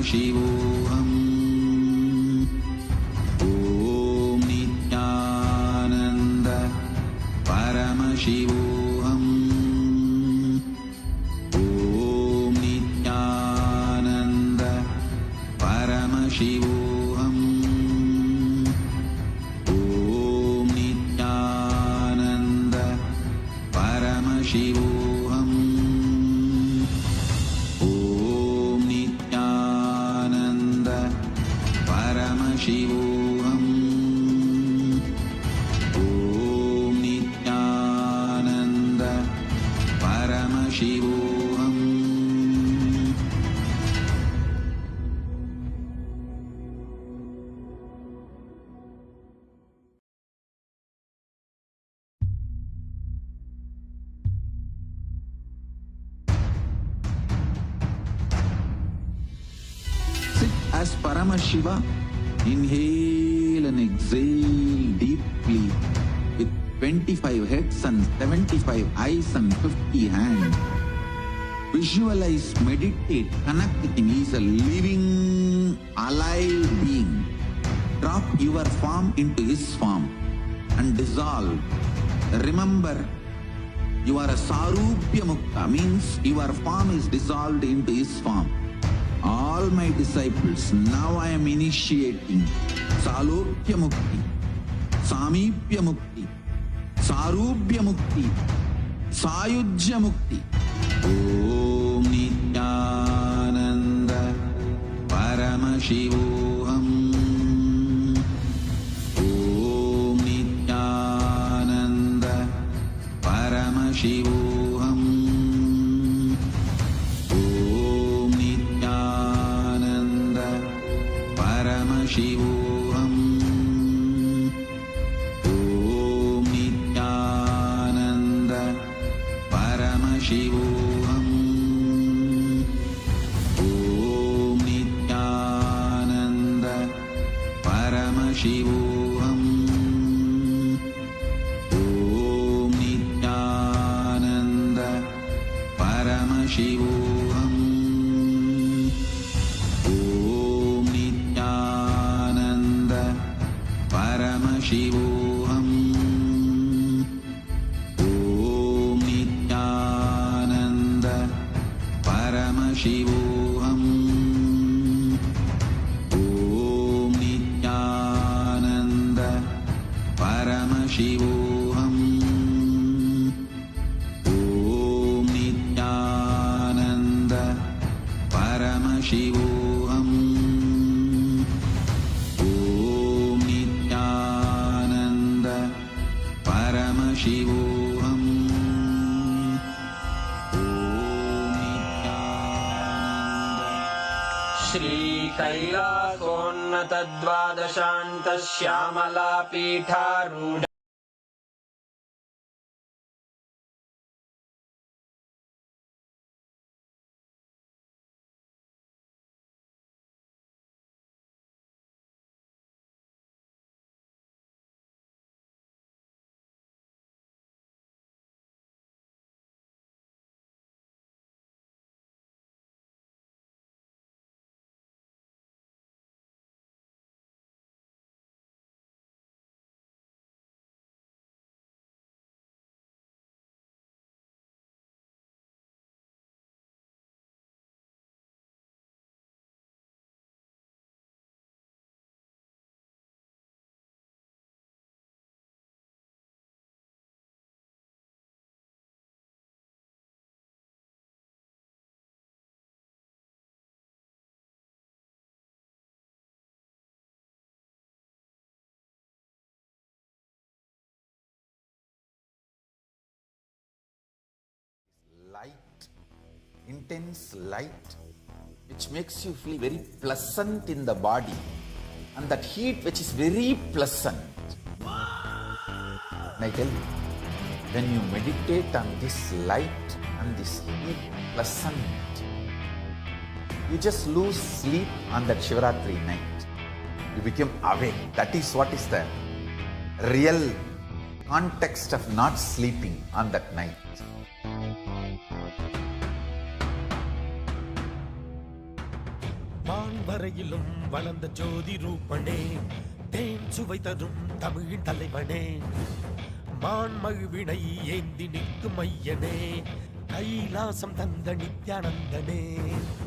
Paramashivoham. Om Nityananda Paramashivoham. Om Nityananda Paramashivoham. Om Nityananda Paramashivoham. Om Nityananda Paramashivoham. Om Nityananda Paramashivoham. Sit as Paramashiva. Inhale and exhale deeply with 25 heads and 75 eyes and 50 hands. Visualize, meditate, connect with him. He is a living, alive being. Drop your form into his form and dissolve. Remember, you are a Sarupya Mukta, means your form is dissolved into his form. All my disciples, now I am initiating Salokya Mukti, Samipya Mukti, Sarupya Mukti, Sayujya Mukti. Om Nityananda Paramashivoham. Om Nityananda Paramashivoham. Om Nityananda Paramashivoham. Om Nityananda Paramashivoham. Om Nityananda Paramashivoham. Om Nityananda Paramashivoham. Om Nityananda Paramashivoham. Om Nityananda Paramashivoham. Om Nityananda Paramashivoham. Om Nityananda Paramashivoham. Om Nityananda Paramashivoham. Shri कैलासोन्नत द्वादशान्त Shyamala पीठारूढ़ light, intense light, which makes you feel very pleasant in the body, and that heat which is very pleasant. And I tell you, when you meditate on this light and this heat pleasant, you just lose sleep on that Shivaratri night. You become awake. That is what is the real context of not sleeping on that night. Man வரையிலும் வளர்ந்த ஜோதி ரூபனே, தேன் சுவை தரும் தமிழின் தலைவனே, மான்மழுவினை ஏந்தி நிற்கும் ஐயனே, கைலாசம் தந்த நித்யானந்தனே.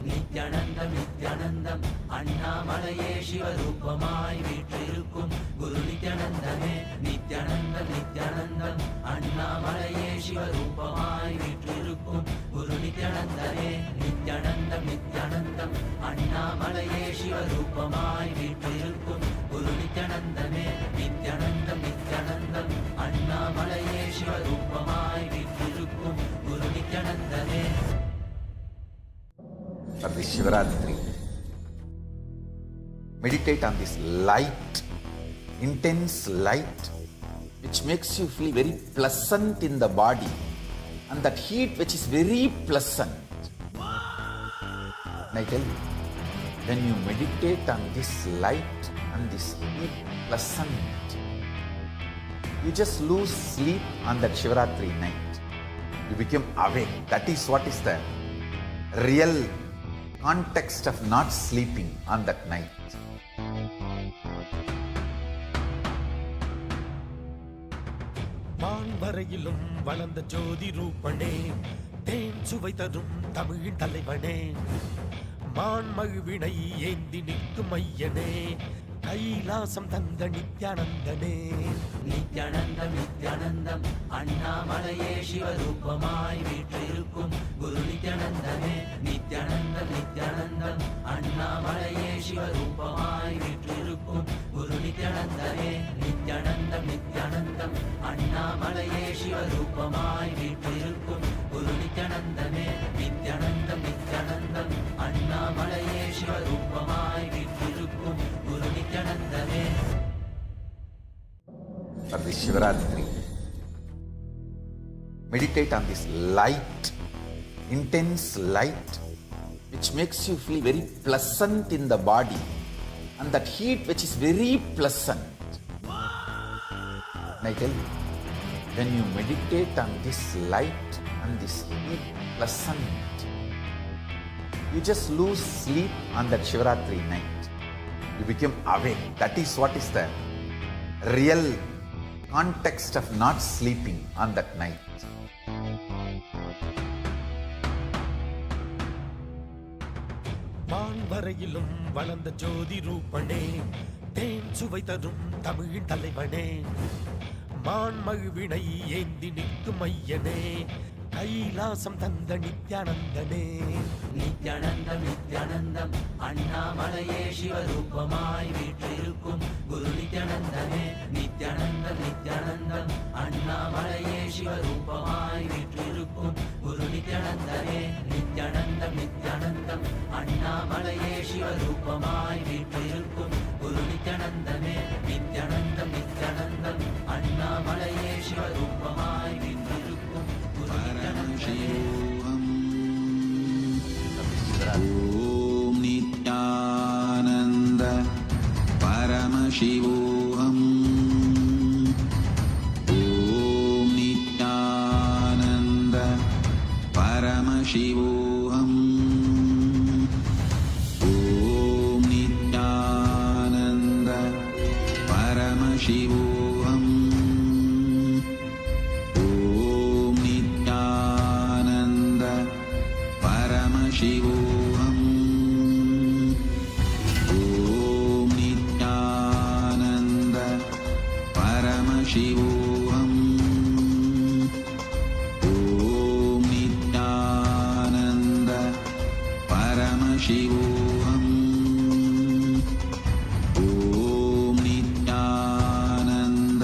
நித்யானந்தம் நித்யானந்தம் அண்ணாமலையே சிவரூபமாய் வீற்றிருக்கும் குரு நித்யானந்தமே. நித்யானந்தம் நித்யானந்தம் அண்ணாமலையே சிவரூபமாய் வீற்றிருக்கும் குரு நித்யானந்தமே. நித்யானந்தம் நித்யானந்தம் அண்ணாமலையே சிவரூபமாய் வீற்றிருக்கும் குரு நித்யானந்தமே. நித்யானந்தம் நித்யானந்தம் அண்ணாமலையே சிவரூபமாய் வீற்றிருக்கும் குரு நித்யானந்தமே. For this Shivaratri, meditate on this light, intense light, which makes you feel very pleasant in the body, and that heat which is very pleasant. And I tell you, when you meditate on this light and this heat pleasant, you just lose sleep on that Shivaratri night. You become awake. That is what is the real context of not sleeping on that night. மான் வரையிலும் வளர்ந்த ஜோதி ரூபனே, தேன் சுவை தரும் தமிழின் தலைவனே, மான்மழுவினை ஏந்தி நிற்கும் ஐயனே, கைலாசம் தந்த நித்யானந்தனே. நித்யானந்தம் நித்யானந்தம் அண்ணாமலையே சிவரூபமாய் வீற்றிருக்கும் குரு நித்யானந்தமே. நித்யானந்தம் நித்யானந்தம் அண்ணாமலையே சிவரூபமாய் வீற்றிருக்கும் குரு நித்யானந்தமே. நித்யானந்தம் நித்யானந்தம் அண்ணாமலையே சிவரூபமாய் வீற்றிருக்கும் குரு நித்யானந்தமே. நித்யானந்தம் நித்யானந்தம் அண்ணாமலையே சிவரூபமாய் வீற்றிருக்கும் குரு நித்யானந்தமே. For this Shivaratri, meditate on this light, intense light, which makes you feel very pleasant in the body, and that heat which is very pleasant. And I tell you, when you meditate on this light and this heat pleasant, you just lose sleep on that Shivaratri night. You become awake. That is what is the real context of not sleeping on that night. மான் வரையிலும் வளர்ந்த ஜோதி ரூபனே, தேன் சுவை தரும் தமிழின் தலைவனே, மான்மழுவினை ஏந்தி நிற்கும் ஐயனே, கைலாசம் தந்த நித்யானந்தனே. நித்யானந்தம் நித்யானந்தம் அண்ணாமலையே சிவரூபமாய் வீற்றிருக்கும் குரு நித்யானந்தமே. நித்யானந்தம் நித்யானந்தம் அண்ணாமலையே சிவரூபமாய் வீற்றிருக்கும் குரு நித்யானந்தமே. நித்யானந்தம் நித்யானந்தம் அண்ணாமலையே சிவரூபமாய் வீற்றிருக்கும் குரு நித்யானந்தமே. நித்யானந்தம் நித்யானந்தம் அண்ணாமலையே சிவரூபமாய் வீற்றிருக்கும் குரு परमशिवोऽहम् ॐ नित्यानन्द परमशिवोऽहम् ॐ नित्यानन्द परमशिवोऽहम् ॐ नित्यानन्द परमशिवोऽहम् शिवोऽहम् ॐ नित्यानन्द परमशिवोऽहम् ॐ नित्यानन्द परमशिवोऽहम् ॐ नित्यानन्द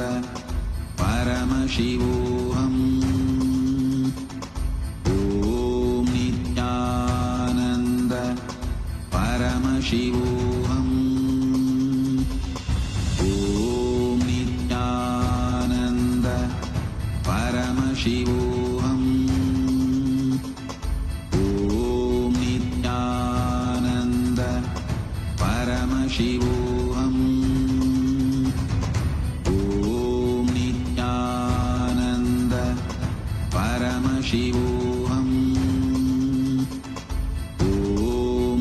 परमशिवोऽहम् शिवोऽहम् ॐ नित्यानन्द परमशिवोऽहम् ॐ नित्यानन्द परमशिवोऽहम् ॐ नित्यानन्द परमशिवोऽहम् ॐ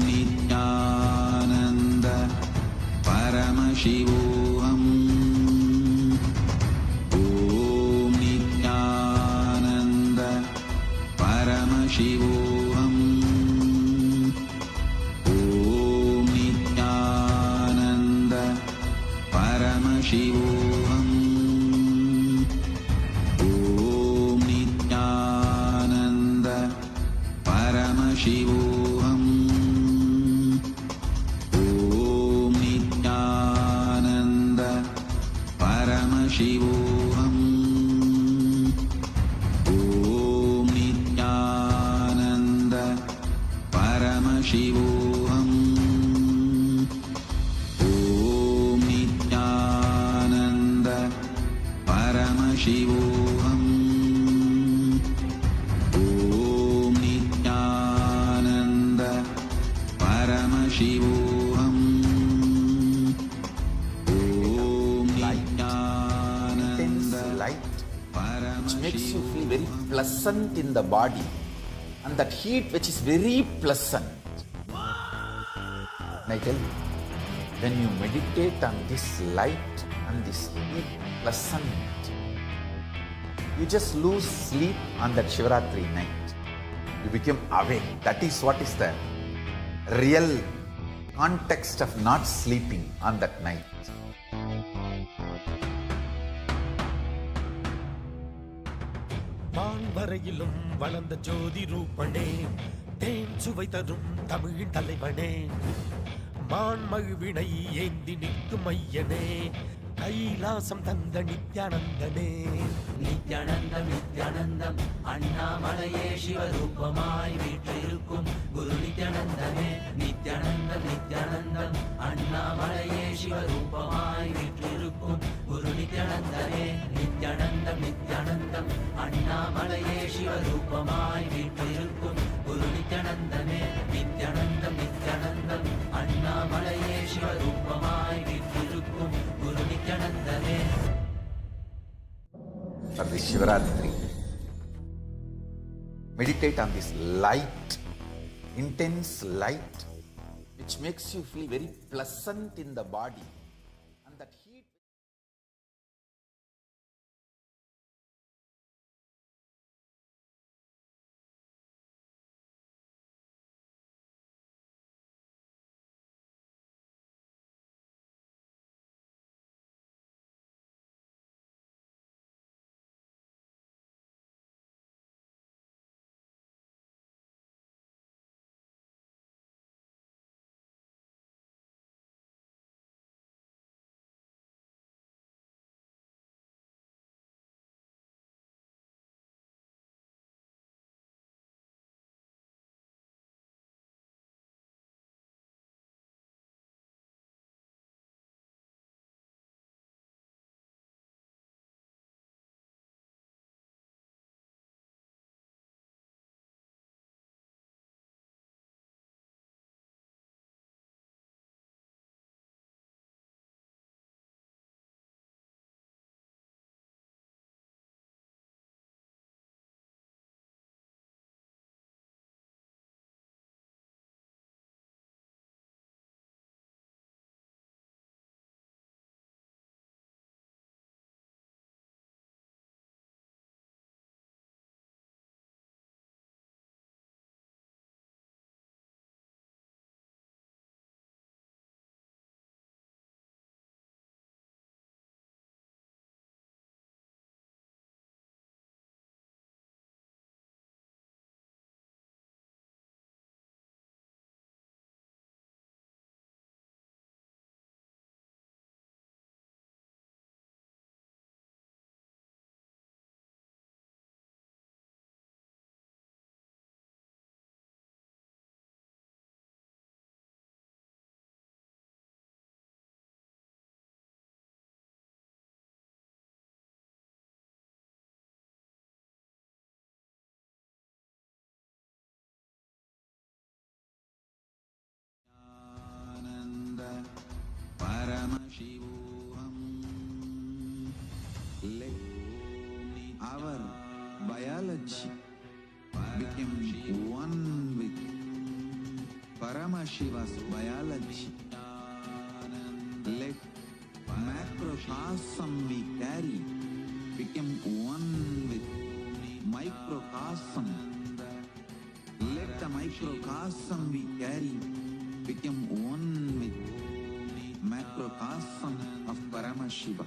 Nityanand Paramashivoham. Om Nityananda Paramashivoham. Om Nityananda Paramashivoham. Om Nityananda Paramashivoham. Om Nityananda Paramashivoham. Om Nityananda Paramashivoham. Om Intense light which makes you feel very pleasant in the body, and that heat which is very pleasant. And I tell you, when you meditate on this light and this heat pleasant, you just lose sleep on that Shivaratri night. You become awake. That is what is the real context of not sleeping on that night. வான்வரையிலும் வளர்ந்த ஜோதி ரூபனே, தேன் சுவை தரும் தமிழின் தலைவனே, மான்மழுவினை ஏந்தி நிற்கும் ஐயனே, கைலாசம் தந்த நித்யானந்தனே. நித்யானந்தம் நித்யானந்தம் அண்ணாமலையே சிவரூபமாய் வீற்றிருக்கும் குரு நித்யானந்தமே. நித்யானந்தம் நித்யானந்தம் அண்ணாமலையே சிவரூபமாய் வீற்றிருக்கும் குரு நித்யானந்தமே. நித்யானந்தம் நித்யானந்தம் அண்ணாமலையே சிவரூபமாய் வீற்றிருக்கும் குரு நித்யானந்தமே. நித்யானந்தம் நித்யானந்தம் அண்ணாமலையே சிவரூபமாய் வீற்றிருக்கும் குரு நித்யானந்தமே. For this Shivaratri, meditate on this light, intense light, which makes you feel very pleasant in the body, and that heat. Paramashivoham. Let our biology become one with Paramashiva's biology. Let macrocosm we carry become one with microcosm. Let the microcosm we carry become one with macrocosm of Paramashiva.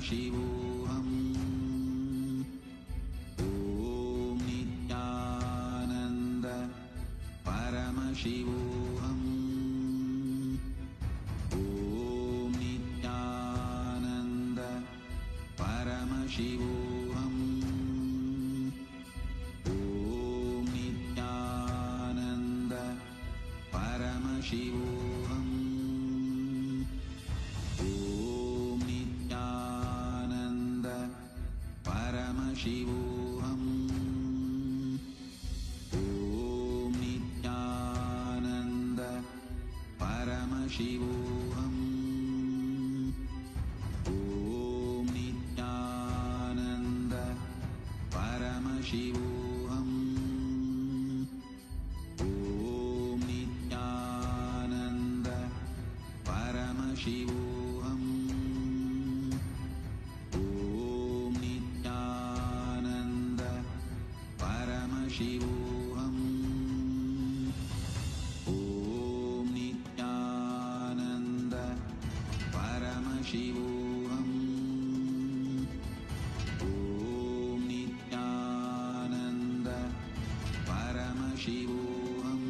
Paramashivoham. Om Nityananda Paramashivoham. Om Nityananda Paramashivoham. Om Nityananda Paramashivoham. Om Nityananda Paramashivoham. Om Nityananda Paramashivoham. Om Nityananda Paramashivoham. Om Nityananda Paramashivoham. Om Nityananda Paramashivoham. Om Nityananda Paramashivoham. Om Nityananda Paramashivoham.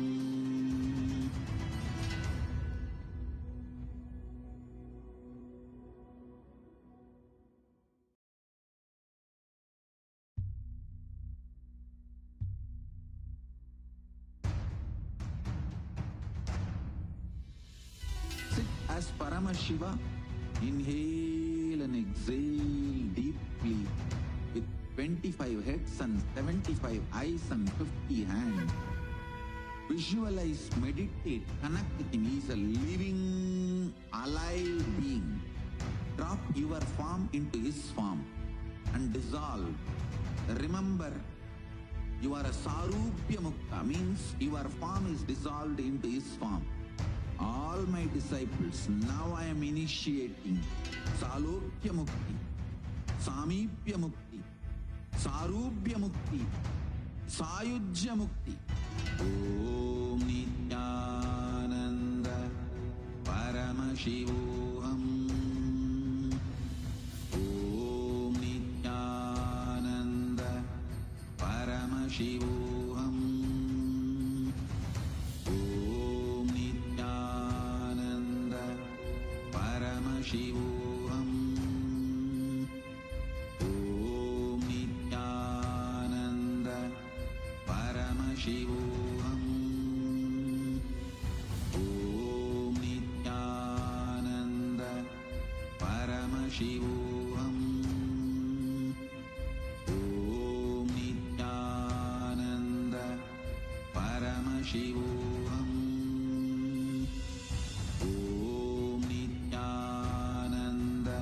Sit as Paramashiva. Inhale and exhale deeply with 25 heads and 75 eyes and 50 hands. Visualize, meditate, connect with him. He is a living, alive being. Drop your form into his form and dissolve. Remember, you are a Sarupya Mukta, means your form is dissolved into his form. All my disciples, now I am initiating Salokya Mukti, Samipya Mukti, Sarupya Mukti, Sayujya Mukti. Om Nityananda Paramashivoham. Om Nityananda Paramashivoham. Om Nityananda Paramashivoham. Om Nityananda Paramashivoham. Om Nityananda Paramashivoham. Om Nityananda Paramashivoham. Om Nityananda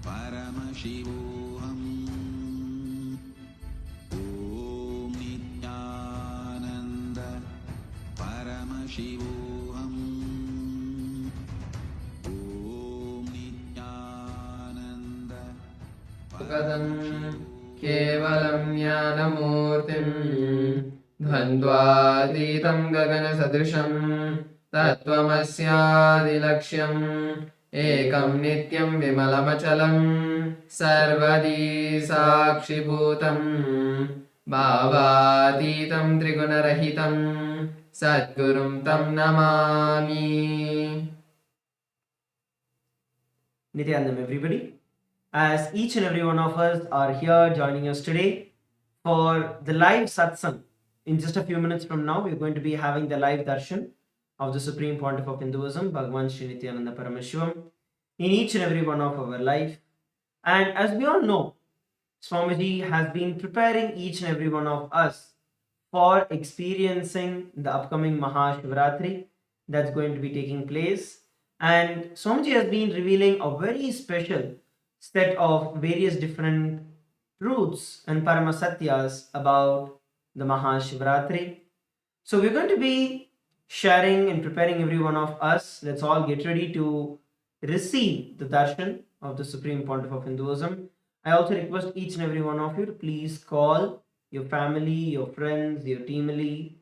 Paramashivoham. Om Nityananda Paramashivoham. Om Nityananda गदं केवलं ज्ञानमूर्तिं द्वन्द्वातीतं गगनसदृशं तत्त्वमस्यादिलक्ष्यम् एकं नित्यं विमलमचलं सर्वदी साक्षिभूतं भावातीतं त्रिगुणरहितं सद्गुरुं तं Namami. Nityanandam, everybody. As each and every one of us are here joining us today for the live satsang. In just a few minutes from now, we're going to be having the live darshan of the Supreme Pontiff of Hinduism, BHAGAVAN SRI NITHYANANDA PARAMASHIVAM, in each and every one of our life. And as we all know, Swamiji has been preparing each and every one of us for experiencing the upcoming Mahashivaratri that's going to be taking place. And Swamiji has been revealing a very special set of various different truths and Paramasatyas about the Mahashivaratri. So we're going to be sharing and preparing every one of us. Let's all get ready to receive the darshan of the Supreme Pontiff of Hinduism. I also request each and every one of you to please call your family, your friends, your teamily,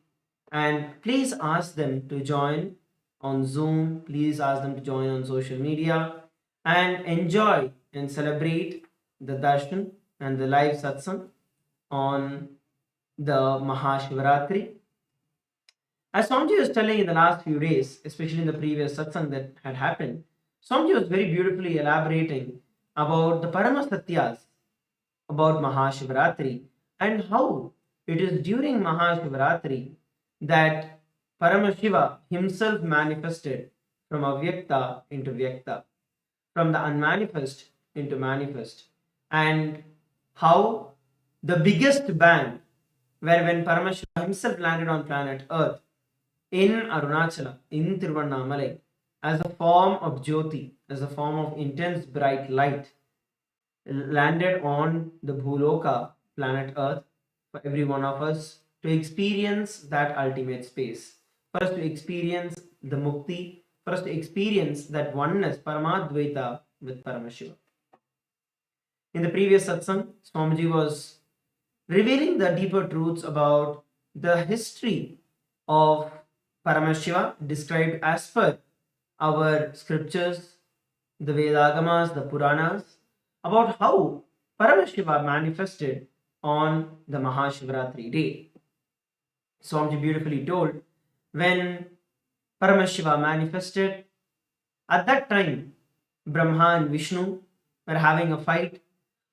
and please ask them to join on Zoom. Please ask them to join on social media and enjoy and celebrate the Darshan and the live Satsang on the Mahashivaratri. As Swamiji was telling in the last few days, especially in the previous Satsang that had happened, Swamiji was very beautifully elaborating about the Paramasatyas about Mahashivaratri and how it is during Mahashivaratri that Paramashiva himself manifested from Avyakta into Vyakta, from the unmanifest into manifest, and how the biggest bang, where when Paramashiva himself landed on planet Earth in Arunachala, in Tiruvannamalai, as a form of Jyoti, as a form of intense bright light, landed on the Bhuloka, planet Earth, for every one of us to experience that ultimate space. For us to experience the Mukti, for us to experience that oneness, Paramadvaita with Paramashiva. In the previous satsang, Swamiji was revealing the deeper truths about the history of Paramashiva described as per our scriptures, the Vedagamas, the Puranas, about how Paramashiva manifested on the Mahashivaratri day. Swamiji beautifully told, when Paramashiva manifested, at that time Brahma and Vishnu were having a fight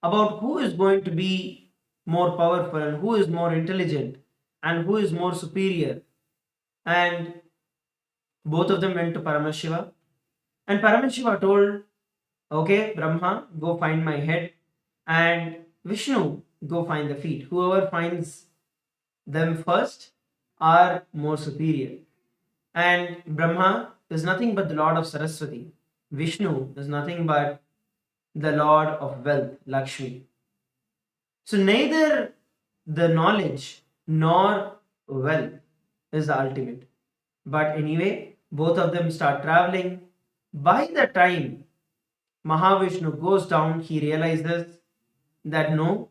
about who is going to be more powerful and who is more intelligent and who is more superior. And both of them went to Paramashiva, and Paramashiva told, okay, Brahma, go find my head, and Vishnu, go find the feet. Whoever finds them first are more superior. And Brahma is nothing but the Lord of Saraswati. Vishnu is nothing but the Lord of wealth, Lakshmi. So neither the knowledge nor wealth is the ultimate. But anyway, both of them start traveling. By the time Mahavishnu goes down, he realizes that no,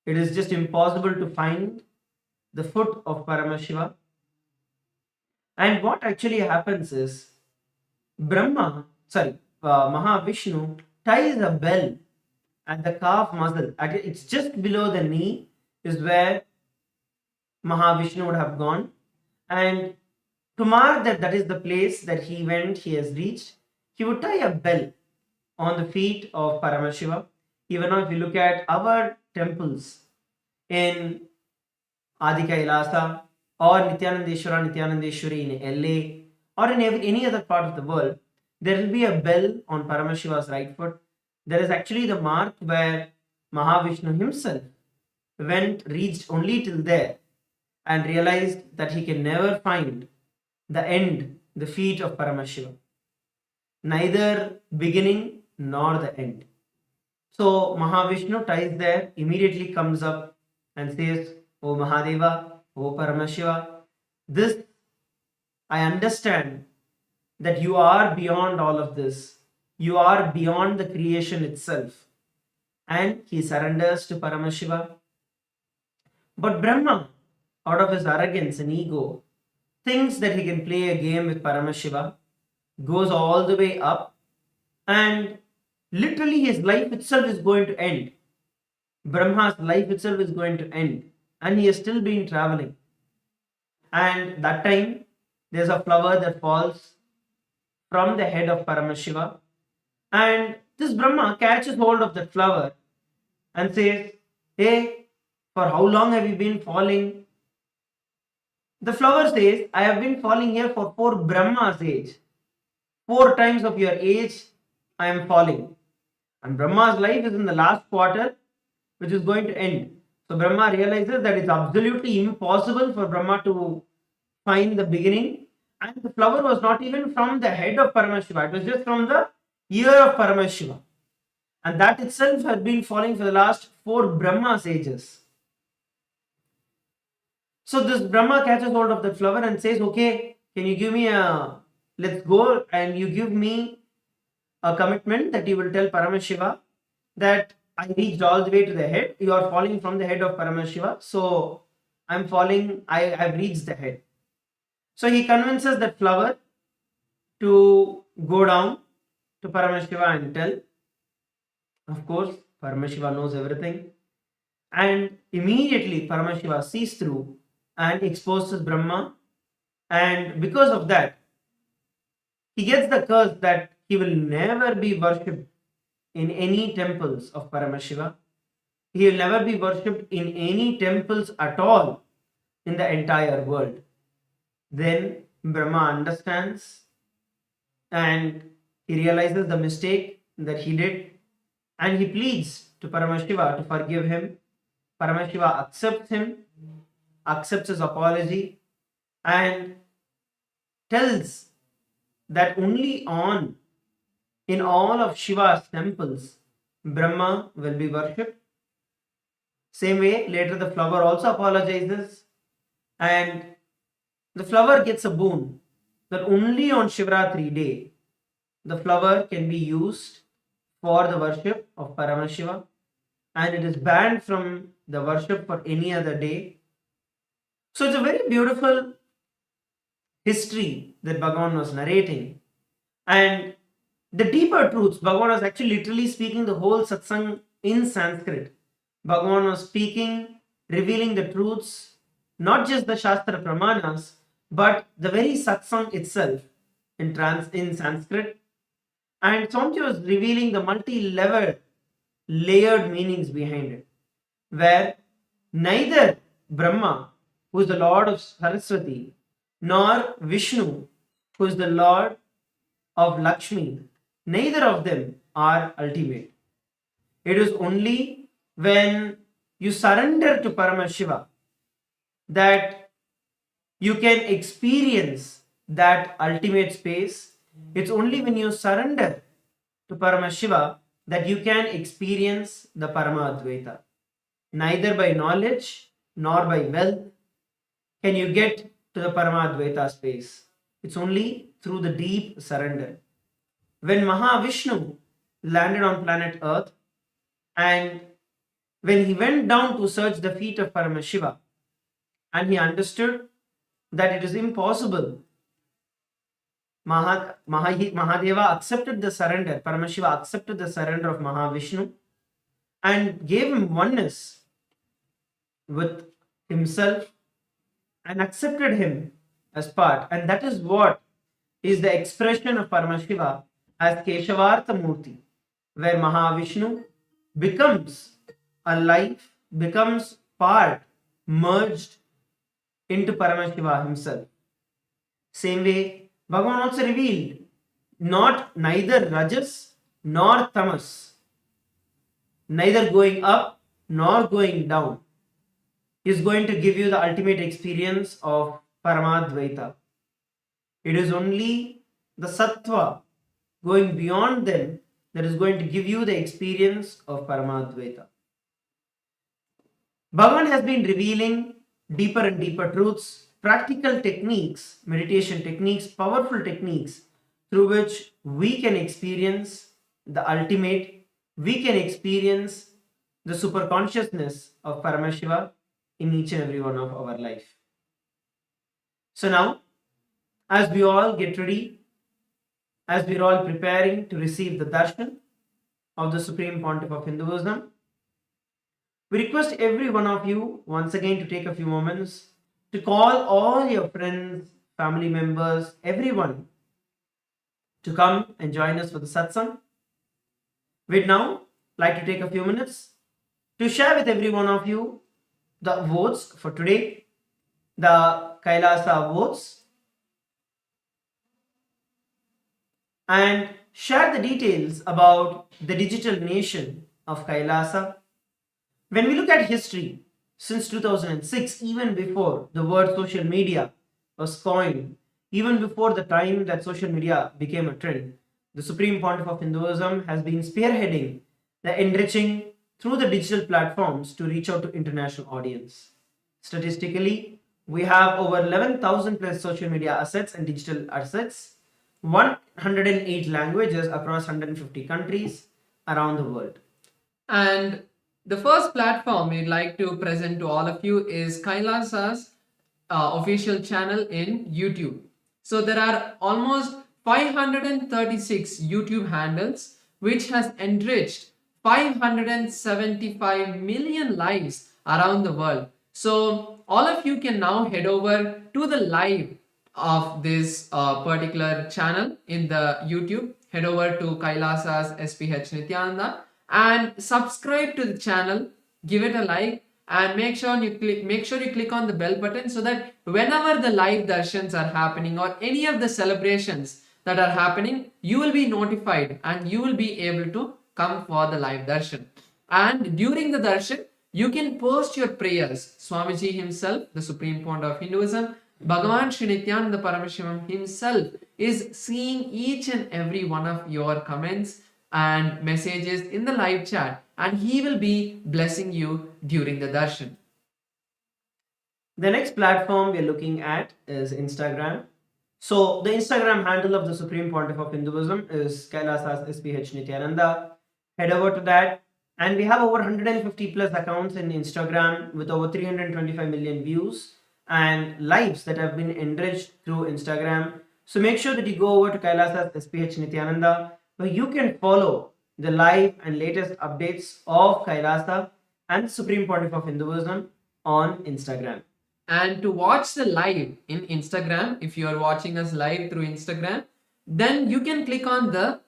it is just impossible to find the foot of Paramashiva. And what actually happens is Mahavishnu ties a bell at the calf muscle. It's just below the knee is where Mahavishnu would have gone. And to mark that is the place that he has reached, he would tie a bell on the feet of Paramashiva. Even now, if you look at our temples in MahaKailasa or Nityanandeshwari in LA or in any other part of the world, there will be a bell on Paramashiva's right foot. There is actually the mark where Mahavishnu himself reached only till there and realized that he can never find the end, the feet of Paramashiva. Neither beginning nor the end. So Mahavishnu ties there, immediately comes up and says, O Mahadeva, O Paramashiva, this I understand that you are beyond all of this. You are beyond the creation itself. And he surrenders to Paramashiva. But Brahma, out of his arrogance and ego, thinks that he can play a game with Paramashiva, goes all the way up, and literally his life itself is going to end. Brahma's life itself is going to end, and he has still been traveling. And that time, there's a flower that falls from the head of Paramashiva, and this Brahma catches hold of that flower and says, hey, for how long have you been falling? The flower says, I have been falling here for 4 Brahma's age. 4 times of your age, I am falling. And Brahma's life is in the last quarter, which is going to end. So Brahma realizes that it's absolutely impossible for Brahma to find the beginning. And the flower was not even from the head of Paramashiva. It was just from the ear of Paramashiva. And that itself had been falling for the last 4 Brahma's ages. So this Brahma catches hold of the flower and says, okay, can you give me let's go, and you give me a commitment that you will tell Paramashiva that I reached all the way to the head. You are falling from the head of Paramashiva. So I'm falling, I've reached the head. So he convinces that flower to go down to Paramashiva and tell. Of course, Paramashiva knows everything. And immediately Paramashiva sees through and exposes Brahma. And because of that, he gets the curse that he will never be worshipped in any temples of Paramashiva. He will never be worshipped in any temples at all in the entire world. Then Brahma understands and he realizes the mistake that he did and he pleads to Paramashiva to forgive him. Paramashiva accepts him, accepts his apology, and tells that only in all of Shiva's temples Brahma will be worshipped. Same way, later the flower also apologizes, and the flower gets a boon that only on Shivaratri day the flower can be used for the worship of Paramashiva, and it is banned from the worship for any other day. So it's a very beautiful history that Bhagavan was narrating, and the deeper truths, Bhagavan was actually literally speaking the whole satsang in Sanskrit. Bhagavan was speaking, revealing the truths, not just the Shastra Pramanas, but the very satsang itself in Sanskrit. And Swamiji was revealing the multi-level, layered meanings behind it, where neither Brahma, who is the Lord of Saraswati, nor Vishnu, who is the Lord of Lakshmi, neither of them are ultimate. It is only when you surrender to Paramashiva that you can experience that ultimate space. It's only when you surrender to Paramashiva that you can experience the Paramadvaita. Neither by knowledge nor by wealth can you get to the Paramadvaita space. It's only through the deep surrender. When Mahavishnu landed on planet Earth and when he went down to search the feet of Paramashiva and he understood that it is impossible, Mahadeva accepted the surrender, Paramashiva accepted the surrender of Mahavishnu and gave him oneness with himself and accepted him as part. And that is what is the expression of Paramashiva as Keshavartha Murthy, where Mahavishnu becomes alive, becomes part, merged into Paramashiva himself. Same way, Bhagavan also revealed neither Rajas nor Tamas, neither going up nor going down, is going to give you the ultimate experience of Paramadvaita. It is only the Sattva going beyond them that is going to give you the experience of Paramadvaita. Bhagavan has been revealing deeper and deeper truths, practical techniques, meditation techniques, powerful techniques through which we can experience the ultimate, we can experience the super consciousness of Paramashiva in each and every one of our life. So now, as we all get ready, as we are all preparing to receive the darshan of the Supreme Pontiff of Hinduism, we request every one of you once again to take a few moments to call all your friends, family members, everyone to come and join us for the satsang. We'd now like to take a few minutes to share with every one of you the votes for today, the Kailasa votes, and share the details about the digital nation of Kailasa. When we look at history, since 2006, even before the word social media was coined, even before the time that social media became a trend, the Supreme Pontiff of Hinduism has been spearheading the enriching through the digital platforms to reach out to international audience. Statistically, we have over 11,000 plus social media assets and digital assets, 108 languages across 150 countries around the world. And the first platform we'd like to present to all of you is Kailasa's official channel in YouTube. So there are almost 536 YouTube handles which has enriched 575 million lives around the world. So all of you can now head over to the live of this particular channel in the YouTube. Head over to Kailasa's SPH Nityananda and subscribe to the channel. Give it a like and make sure you click on the bell button so that whenever the live darshans are happening or any of the celebrations that are happening, you will be notified and you will be able to come for the live darshan. And during the darshan, you can post your prayers. Swamiji himself, the Supreme Pontiff of Hinduism, Bhagavan Sri Nityananda Paramashivam himself is seeing each and every one of your comments and messages in the live chat, and he will be blessing you during the darshan. The next platform we're looking at is Instagram. So the Instagram handle of the Supreme Pontiff of Hinduism is Kailasa's SPH Nityananda. Head over to that, and we have over 150 plus accounts in Instagram with over 325 million views and lives that have been enriched through Instagram. So make sure that you go over to Kailasa's SPH Nityananda, where you can follow the live and latest updates of Kailasa and the Supreme Pontiff of Hinduism on Instagram. And to watch the live in Instagram, if you are watching us live through Instagram, then you can click on the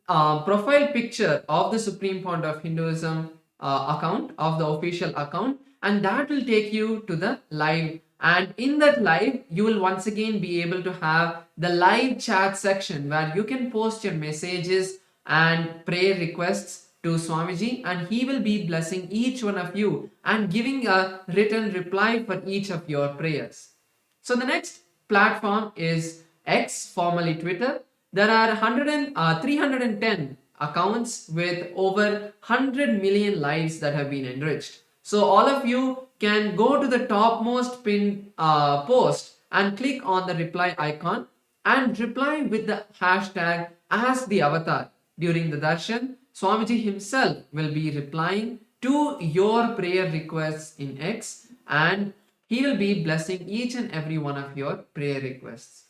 profile picture of the Supreme Pontiff of Hinduism account, of the official account, and that will take you to the live. And in that live, you will once again be able to have the live chat section where you can post your messages and prayer requests to Swamiji, and he will be blessing each one of you and giving a written reply for each of your prayers. So the next platform is X, formerly Twitter. There are 310 accounts with over 100 million lives that have been enriched. So all of you can go to the topmost pinned post and click on the reply icon and reply with the hashtag as the avatar. During the darshan, Swamiji himself will be replying to your prayer requests in X, and he will be blessing each and every one of your prayer requests.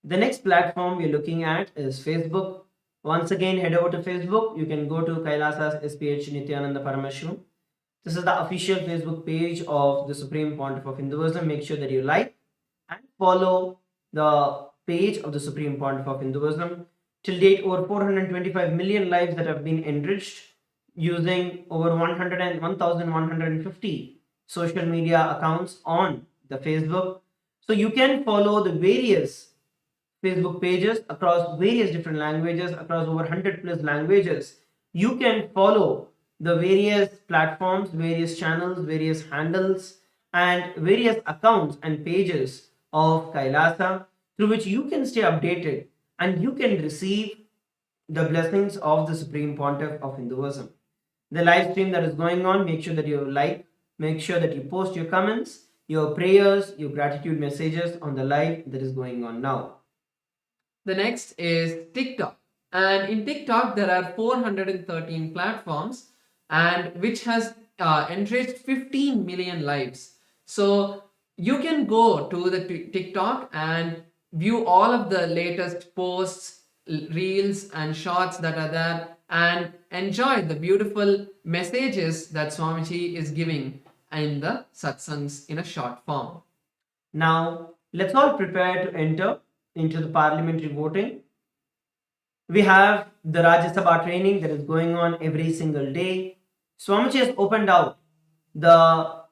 The next platform we're looking at is Facebook. Once again, head over to Facebook. You can go to Kailasa's SPH Nityananda Paramashivam. This is the official Facebook page of the Supreme Pontiff of Hinduism. Make sure that you like and follow the page of the Supreme Pontiff of Hinduism. Till date, over 425 million lives that have been enriched using over 1,150 social media accounts on the Facebook. So you can follow the various Facebook pages across various different languages, across over 100 plus languages. You can follow the various platforms, various channels, various handles, and various accounts and pages of Kailasa through which you can stay updated and you can receive the blessings of the Supreme Pontiff of Hinduism. The live stream that is going on, make sure that you like, make sure that you post your comments, your prayers, your gratitude messages on the live that is going on now. The next is TikTok. And in TikTok, there are 413 platforms and which has enriched 15 million lives. So you can go to the TikTok and view all of the latest posts, reels and shorts that are there and enjoy the beautiful messages that Swamiji is giving in the satsangs in a short form. Now, let's all prepare to enter into the parliamentary voting. We have the Rajya Sabha training that is going on every single day. Swamiji has opened out the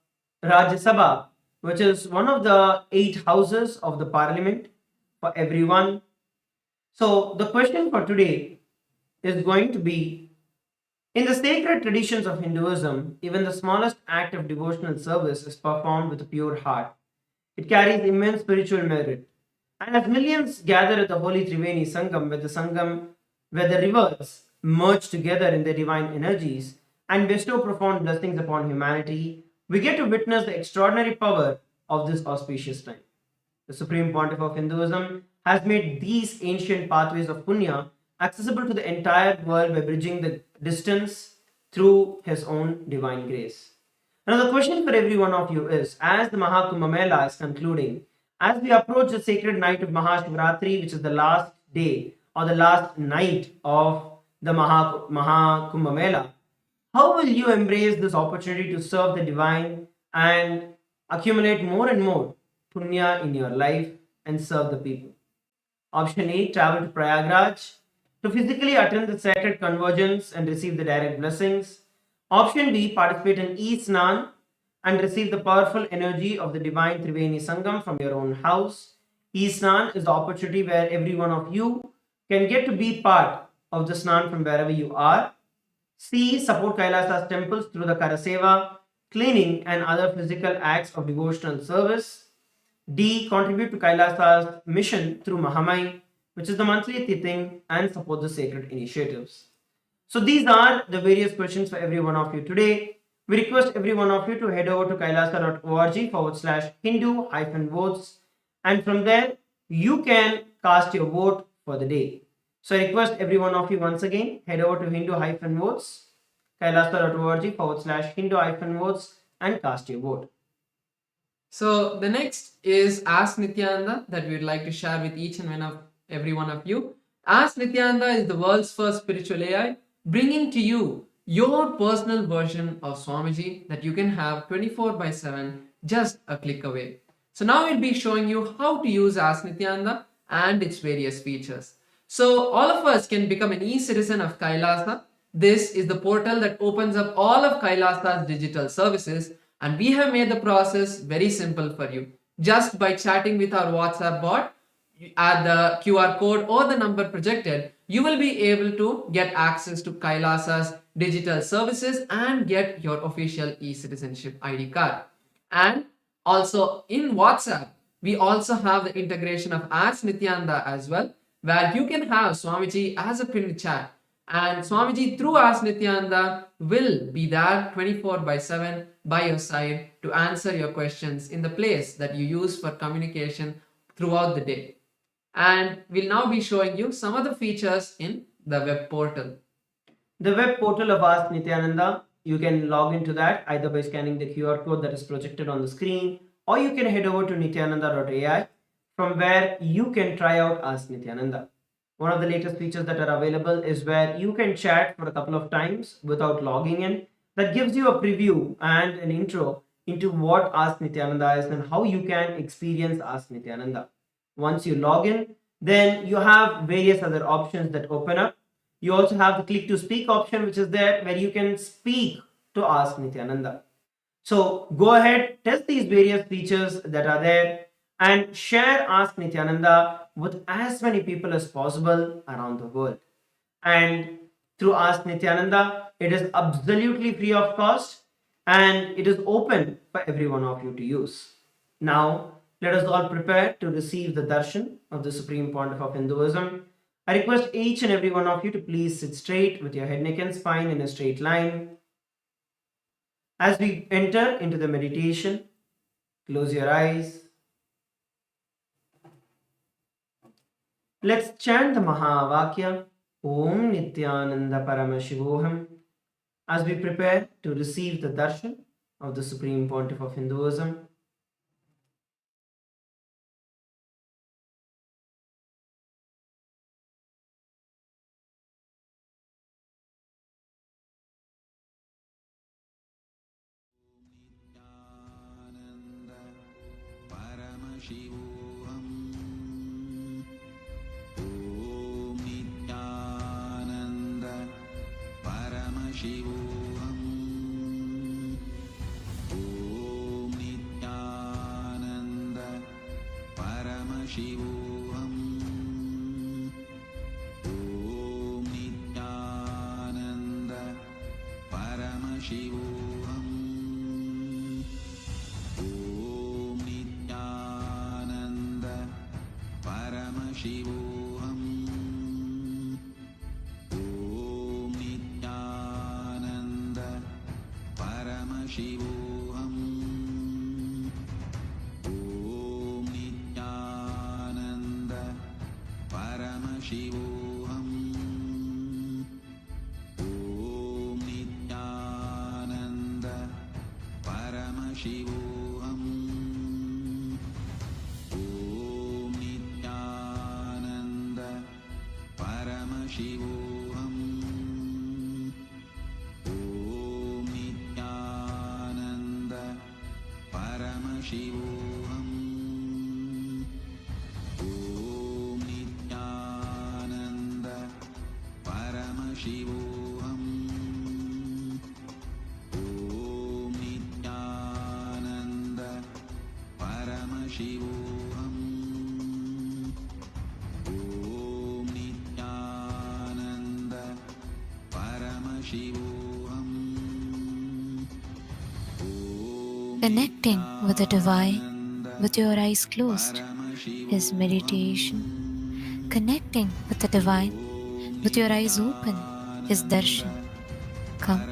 Rajya Sabha, which is one of the 8 houses of the parliament for everyone. So the question for today is going to be, in the sacred traditions of Hinduism, even the smallest act of devotional service is performed with a pure heart. It carries immense spiritual merit. And as millions gather at the holy Triveni Sangam, where the rivers merge together in their divine energies and bestow profound blessings upon humanity, we get to witness the extraordinary power of this auspicious time. The Supreme Pontiff of Hinduism has made these ancient pathways of Punya accessible to the entire world by bridging the distance through his own divine grace. Now the question for every one of you is, as the Mahakumbh Mela is concluding, as we approach the sacred night of Mahashivaratri, which is the last day or the last night of the Maha Mela, how will you embrace this opportunity to serve the divine and accumulate more and more punya in your life and serve the people? Option A, travel to Prayagraj to physically attend the sacred convergence and receive the direct blessings. Option B, participate in E-Snan and receive the powerful energy of the divine Triveni Sangam from your own house. E-Snan is the opportunity where every one of you can get to be part of the Snan from wherever you are. C, support Kailasa's temples through the Karaseva, cleaning and other physical acts of devotional service. D, contribute to Kailasa's mission through Mahamai, which is the monthly Tithing, and support the sacred initiatives. So these are the various questions for every one of you today. We request every one of you to head over to kailasa.org/Hindu-votes, and from there you can cast your vote for the day. So I request every one of you once again, head over to Hindu-votes, kailasa.org/Hindu-votes, and cast your vote. So the next is Ask Nityananda that we would like to share with each and every one of you. Ask Nityananda is the world's first spiritual AI, bringing to you your personal version of Swamiji that you can have 24/7, just a click away. So now we'll be showing you how to use Ask Nityananda and its various features. So all of us can become an e-citizen of Kailasa. This is the portal that opens up all of Kailasa's digital services, and we have made the process very simple for you. Just by chatting with our WhatsApp bot at the QR code or the number projected, you will be able to get access to Kailasa's digital services and get your official e-citizenship ID card. And also in WhatsApp, we also have the integration of Ask Nityananda as well, where you can have Swamiji as a pinned chat. And Swamiji through Ask Nityananda will be there 24/7 by your side to answer your questions in the place that you use for communication throughout the day. And we'll now be showing you some of the features in the web portal. The web portal of Ask Nityananda, you can log into that either by scanning the QR code that is projected on the screen, or you can head over to nityananda.ai, from where you can try out Ask Nityananda. One of the latest features that are available is where you can chat for a couple of times without logging in. That gives you a preview and an intro into what Ask Nityananda is and how you can experience Ask Nityananda. Once you log in, then you have various other options that open up. You also have the click to speak option, which is there where you can speak to Ask Nityananda. So go ahead, test these various features that are there and share Ask Nityananda with as many people as possible around the world. And through Ask Nityananda, it is absolutely free of cost and it is open for every one of you to use. Now, let us all prepare to receive the darshan of the Supreme Pontiff of Hinduism. I request each and every one of you to please sit straight with your head, neck and spine in a straight line. As we enter into the meditation, close your eyes. Let's chant the Mahavakya, Om Nityananda Paramashivoham, as we prepare to receive the darshan of the Supreme Pontiff of Hinduism. Paramashivoham. Om Nityananda Paramashivoham. Om Nityananda Paramashivoham. Om Nityananda Paramashivoham. Om Nityananda Paramashivoham. Om Nityananda Paramashivoham. Om Nityananda Paramashivoham. Om Nityananda Paramashivoham. Om Nityananda Paramashivoham. Paramashivoham. Om Nityananda Paramashivoham. Om Nityananda Paramashivoham. Om Nityananda Paramashivoham. Connecting with the divine with your eyes closed is meditation. Connecting with the divine with your eyes open is darshan. Come,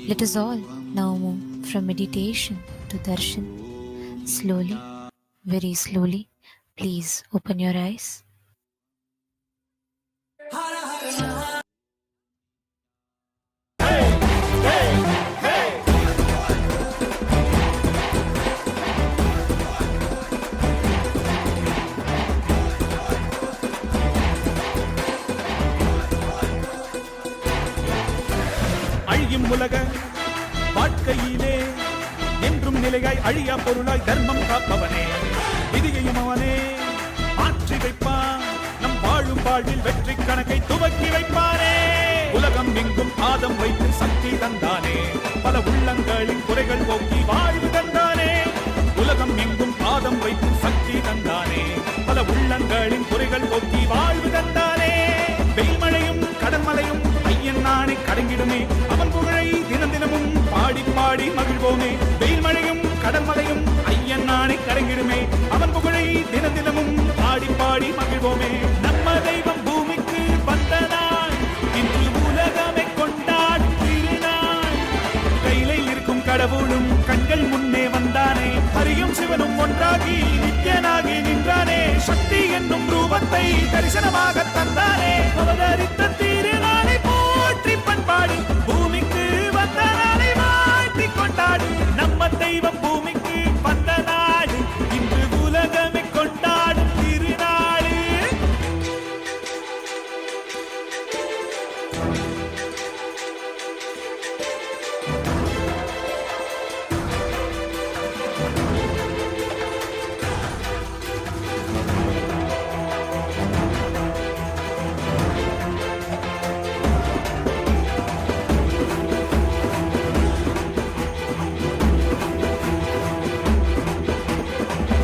let us all now move from meditation to darshan. Slowly, very slowly, please open your eyes. அழியும் உலக வாழ்க்கையிலே என்றும் நிலையாய் அழியா பொருளாய் தர்மம் காப்பவனே, விதியையும் அவனே மாற்றி வைப்பான். நம் வாழும் வாழ்வில் வெற்றி கணக்கை துவக்கி வைப்பானே. உலகம் எங்கும் பாதம் வைத்து சக்தி தந்தானே, பல உள்ளங்களின் குறைகள் போக்கி வாழ்வு தந்தானே. உலகம் எங்கும் பாதம் வைத்து சக்தி தந்தானே, பல உள்ளங்களின் குறைகள் போக்கி வாழ்வு தந்தானே. வெயில்மழையும் கடன்மலையும் ஐயன் நானே கடங்கிடுமே, அவன் புகழை தினம் தினமும் பாடி பாடி மகிழ்வோமே. வெயில்மழையும் கடன்மலையும் ஐயன் நானே கடங்கிடுமே, அவன் புகழை தினம் தினமும் பாடி பாடி மகிழ்வோமே. நம்ம தெய்வம் பூமிக்கு வந்த நாள், இன்று உலகமே கொண்டாடும் திருநாள். கையிலே இருக்கும் கடவுளும் கண்கள் முன்னே வந்தானே, ஹரியும் சிவனும் ஒன்றாகி நித்யனாகி நின்றானே. சக்தி என்னும் ரூபத்தை தரிசனமாக தந்தானே, அவதரித்த திருநாளை போற்றி பண்பாடி பூமிக்கு வந்த நாளை வாழ்த்தி கொண்டாடு. நம்ம தெய்வம் பூமிக்கு வந்த நாடு, இன்று உலகமே கொண்டாடும் திருநாடு.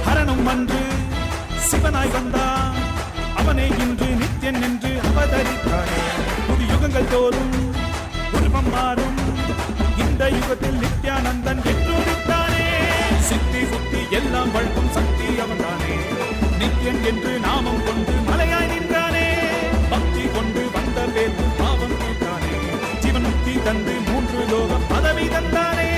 ஹரனும் அன்று சிவனாய் வந்தான், அவனே இன்று நித்யன் என்று அவதரித்தானே. புது யுகங்கள் தோறும் உருவம் மாறும், இந்த யுகத்தில் நித்யானந்தன் என்று உதித்தானே. சித்தி புத்தி எல்லாம் வழங்கும் சக்தி அவன்தானே, நித்யன் என்று நாமம் கொண்டு மலையாய் நின்றானே. பக்தி கொண்டு வந்த பேரு பாவம் தீர்த்தானே, ஜீவன் முக்தி தந்து 3 லோகம் பதவி தந்தானே.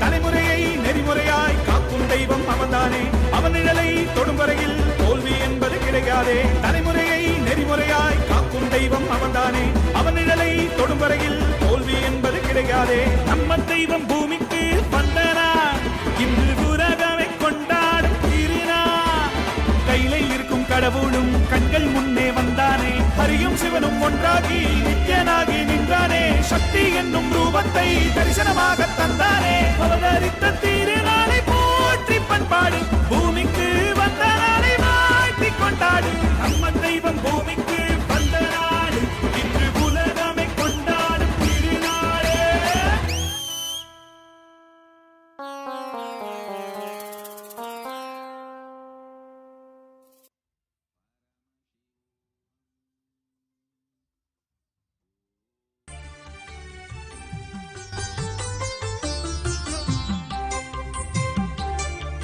தலைமுறையை நெறிமுறையாய் காக்கும் தெய்வம் அவன்தானே, அவன் நிழலை தொடும் வரையில் தோல்வி என்பது கிடையாதே. தலைமுறையை நெறிமுறையாய் காக்கும் தெய்வம் அவன்தானே, அவன் நிழலை தொடும் வரையில் தோல்வி என்பது கிடையாதே. நம்ம தெய்வம் பூமிக்கு வந்தனா, இன்று உலகமே கொண்டாடும் திருநாள். கையிலே இருக்கும் கடவுளும் கண்கள் முன்னே வந்தானே, ஹரியும் சிவனும் ஒன்றாகி நித்யனாகி நின்றானே. சக்தி என்னும் ரூபத்தை தரிசனமாக தந்தானே, அவதரித்த திருநாளை போற்றி பண்பாடு பூமிக்கு வந்த நாளை வாழ்த்தி கொண்டாடு. நம்ம தெய்வம் பூமிக்கு வந்த நாடு, இன்று உலகமே கொண்டாடும் திருநாளே.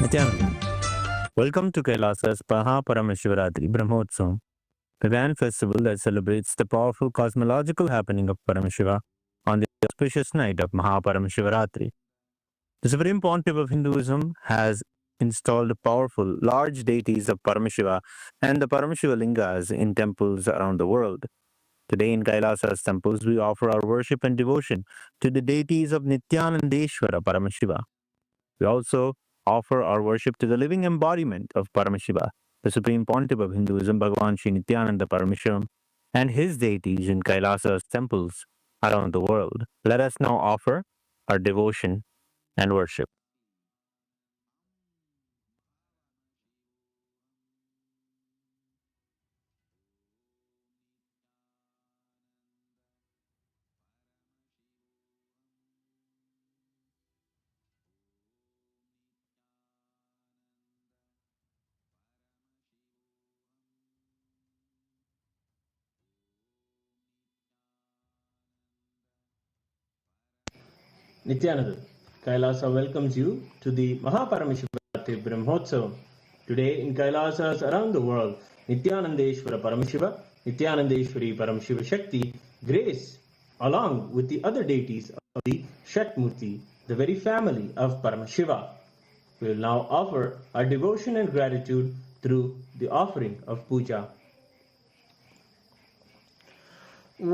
Nityananda. Welcome to Kailasa's Paramashivaratri Brahmotsavam, the grand festival that celebrates the powerful cosmological happening of Paramashiva on the auspicious night of Paramashivaratri. The Supreme Pontiff of Hinduism has installed powerful, large deities of Paramashiva and the Paramashiva Lingas in temples around the world. Today in Kailasa's temples, we offer our worship and devotion to the deities of Nityanandeshwara Paramashiva. We also offer our worship to the living embodiment of Paramashiva, the Supreme Pontiff of Hinduism, BHAGAVAN SRI NITHYANANDA PARAMASHIVAM, and his deities in Kailasa's temples around the world. Let us now offer our devotion and worship. Nithyananda, Kailasa welcomes you to the MahaParamashivarathri Brahmotsavam. Today in Kailasas around the world, Nithyanandeshwara Paramashiva, Nithyanandeshwari Paramashiva Shakti grace along with the other deities of the Shatmurti, the very family of Paramashiva. We will now offer our devotion and gratitude through the offering of puja. ॐ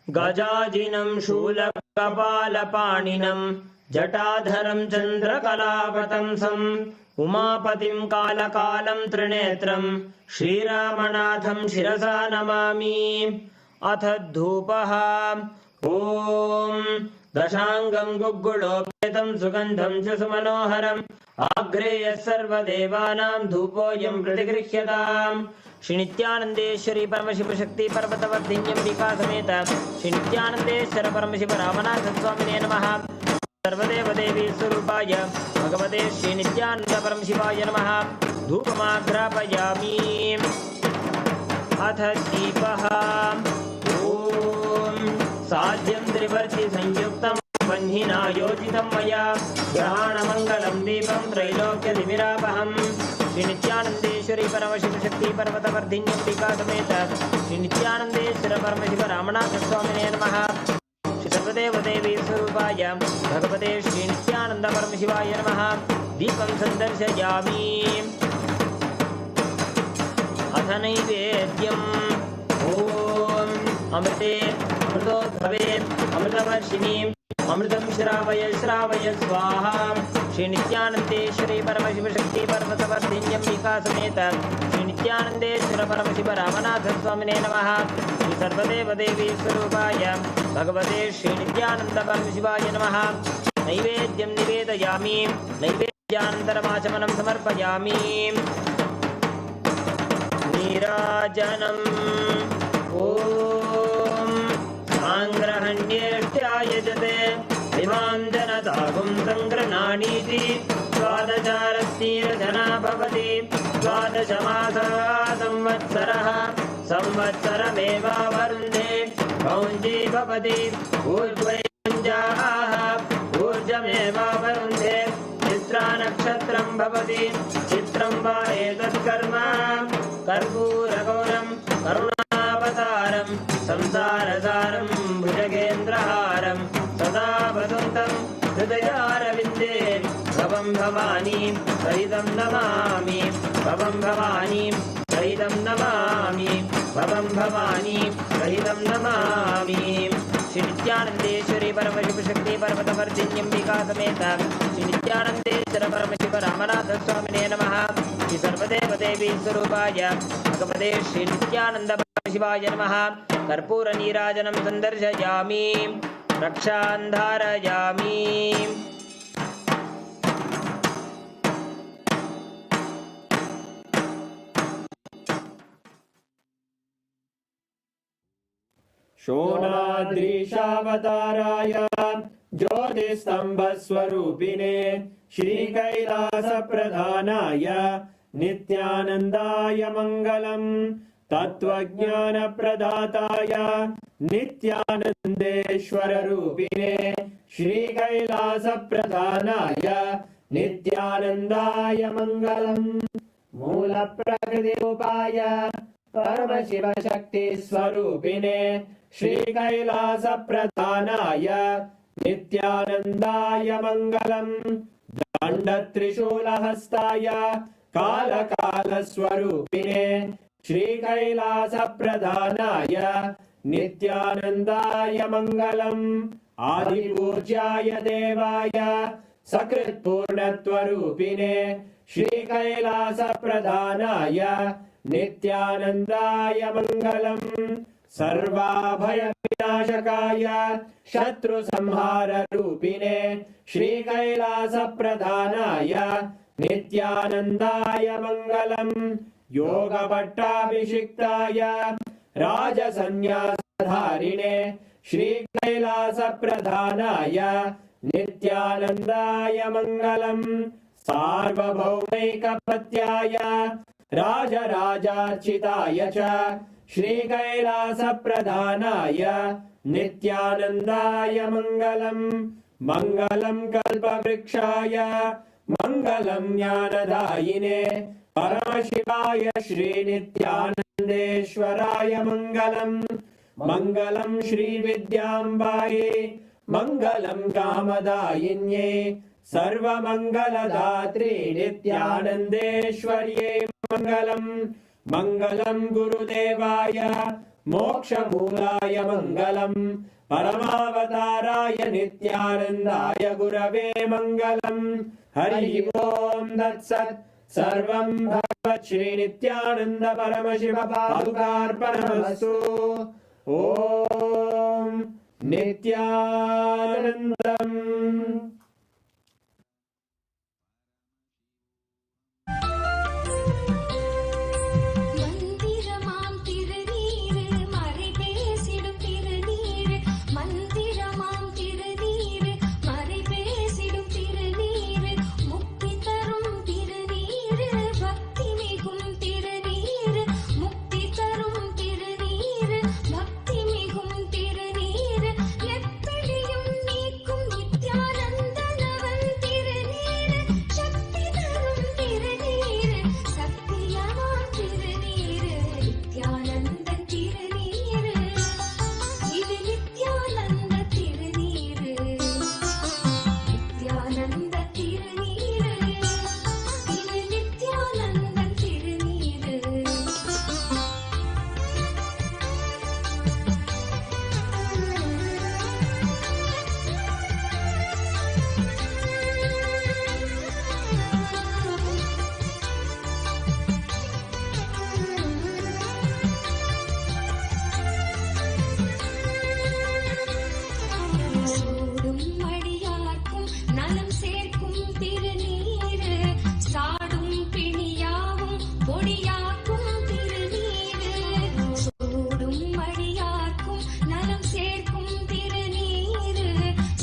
गजाजिनं शूलकपालपाणिनं जटाधरं चन्द्रकलावतंसम् उमापतिं कालकालं त्रिनेत्रं श्रीरामनाथं शिरसा नमामि। अथ धूपः। ॐ दशाङ्गं गुग्गुलोपेतं सुगन्धं च सुमनोहरम् आग्रेयः सर्वदेवानां धूपोऽयं प्रतिगृह्यताम्। श्री नित्यानंदेश्वरी परमशिव शक्ति पर्वतवर्धिन्यम्बिका समेत श्री नित्यानंदेश्वर परमशिव रामनाथ स्वामिने नमः। सर्वदेव देवी स्वरूपाय भगवते श्री नित्यानंद परमशिवाय नमः। धूपमाग्रापयामि। अथ दीपः। ॐ साध्यं त्रिवर्ति संयुक्तं बन्धिना योजितं मया ग्रहाणमङ्गलं दीपं त्रैलोक्यतिमिरापहम्। श्री नित्यानंदेश्वरी परमशिव शक्ति पर्वतवर्धिन्यम्बिका समेत श्री नित्यानंदेश्वर परमशिव रामनाथ स्वामिने नमः। श्री सर्वदेव देवी स्वरूपाय भगवते श्री नित्यानंद परमशिवाय नमः। दीपं सन्दर्शयामि। अथ नैवेद्यम्। ॐ अमृते अमृतोद्भवे अमृतवर्षिणि अमृतं श्रावय श्रावय स्वाहा। श्री नित्यानंदेश्वरी परमशिव शक्ति पर्वतवर्धिन्यम्बिका समेत श्री नित्यानंदेश्वर परमशिव रामनाथ स्वामिने नमः। श्री सर्वदेव देवी स्वरूपाय भगवते श्री नित्यानंद परमशिवाय नमः। नैवेद्यं निवेदयामि। नैवेद्यानन्तरमाचमनं समर्पयामि। नीराजनम्। ॐ साङ्ग्रहण्येष्ट्यायजते इमां जनतागुं सङ्गृह्णानीति द्वादशारस्तीरजना भवति। द्वादशमासः संवत्सरः संवत्सरमेवावरुन्धे कौञ्जी भवति। ऊर्ध्वैञ्जाः ऊर्जमेवावरुन्धे चित्रा नक्षत्रं भवति। चित्रं वा एतत्कर्म कर्पूरगौरं करुणावतारं संसारसारं भुजगेन्द्रहारं सदा वसन्तं हृदयारविन्दे भवं भवानी सहितं नमामि। भवं भवानी सहितं नमामि। भवं भवानी सहितं नमामि। श्री नित्यानंदेश्वरी परमशिव शक्ति पर्वतवर्धिन्यम्बिका समेत श्री नित्यानंदेश्वर परमशिव रामनाथ स्वामिने नमः। श्री सर्वदेव देवी स्वरूपाय भगवते श्री नित्यानंद परमशिवाय नमः। कर्पूर नीराजनं सन्दर्शयामि। रक्षां धारयामि। शोणाद्रीशावताराय ज्योतिस्तम्भस्वरूपिणे श्रीकैलासप्रधानाय नित्यानन्दाय मङ्गलम्। तत्त्वज्ञानप्रदाताय नित्यानन्देश्वररूपिणे श्रीकैलासप्रधानाय नित्यानन्दाय मङ्गलम्। मूलप्रकृतिरूपाय परमशिवशक्तिस्वरूपिणे श्रीकैलासप्रधानाय नित्यानन्दाय मङ्गलम्। दण्डत्रिशूलहस्ताय कालकालस्वरूपिणे श्रीकैलासप्रधानाय नित्यानन्दाय मङ्गलम्। आदिपूज्याय देवाय सकृत्पूर्णत्वरूपिणे श्रीकैलासप्रधानाय नित्यानन्दाय मङ्गलम्। सर्वाभयविनाशकाय शत्रुसंहाररूपिणे श्रीकैलासप्रधानाय नित्यानन्दाय मङ्गलम्। योगपट्टाभिषिक्ताय राजसन्न्यासधारिणे श्रीकैलासप्रधानाय नित्यानन्दाय मङ्गलम्। सार्वभौमैकपत्याय राजराजार्चिताय च श्रीकैलासप्रधानाय नित्यानन्दाय मङ्गलम् मङ्गलं कल्पवृक्षाय मङ्गलं ज्ञानदायिने परमशिवाय श्रीनित्यानन्देश्वराय मङ्गलम् मङ्गलं श्रीविद्याम्बायै मङ्गलं कामदायिन्ये सर्वमङ्गलदात्रे नित्यानन्देश्वर्यै मङ्गलम् मङ्गलं गुरुदेवाय मोक्षमूलाय मङ्गलम् परमावताराय नित्यानन्दाय गुरवे मङ्गलम् हरि ओम् तत्सत् सर्वं भगवत् श्रीनित्यानन्द परमशिव पादुकार्पणमस्तु ॐ नित्यानन्दम् மந்திரமாம் திருநீரு மறை பேசிடும் திருநீரு மந்திரமாம் திருநீரு மறை பேசிடும் திருநீரு முக்தி தரும் திருநீரு பக்தி மிகும் திருநீரு முக்தி தரும் திருநீரு பக்தி மிகும் திருநீரு எப்படியும் நீக்கும் நித்யானந்தனவன் திருநீரு சக்தி தரும் திருநீரு சத்தியமாம் திருநீரு நித்யானந்த திருநீரு இது நித்யானந்த திருநீரு நித்யானந்த திருநீரு இது நித்யானந்த திருநீரு சூடும் மடியார்க்கும் நலம் சேர்க்கும் திருநீரு சாடும் பிணியாவும் பொடியாக்கும் திருநீரு சூடும் மடியார்க்கும் நலம் சேர்க்கும் திருநீரு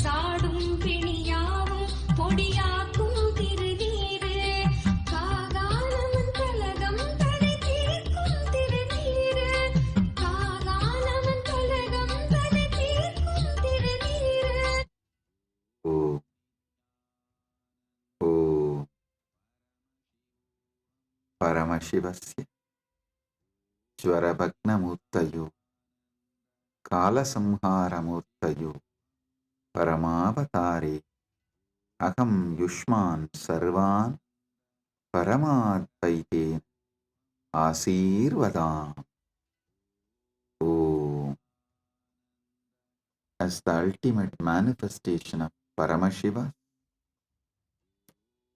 சாடும் பிணியாவும் பொடியாக்கும் திருநீரு காகாலமன் கலகம் தடை தீர்க்கும் திருநீரு காகாலமன் கலகம் தடை தீர்க்கும் திருநீரு ॐ परमशिवस्य ज्वरभग्नमूर्तयो कालसंहारमूर्तयो परमावतारे अहं युष्मान् सर्वान् परमाद्वैतेन आशीर्वदामि. ॐ As the ultimate manifestation of Paramashiva,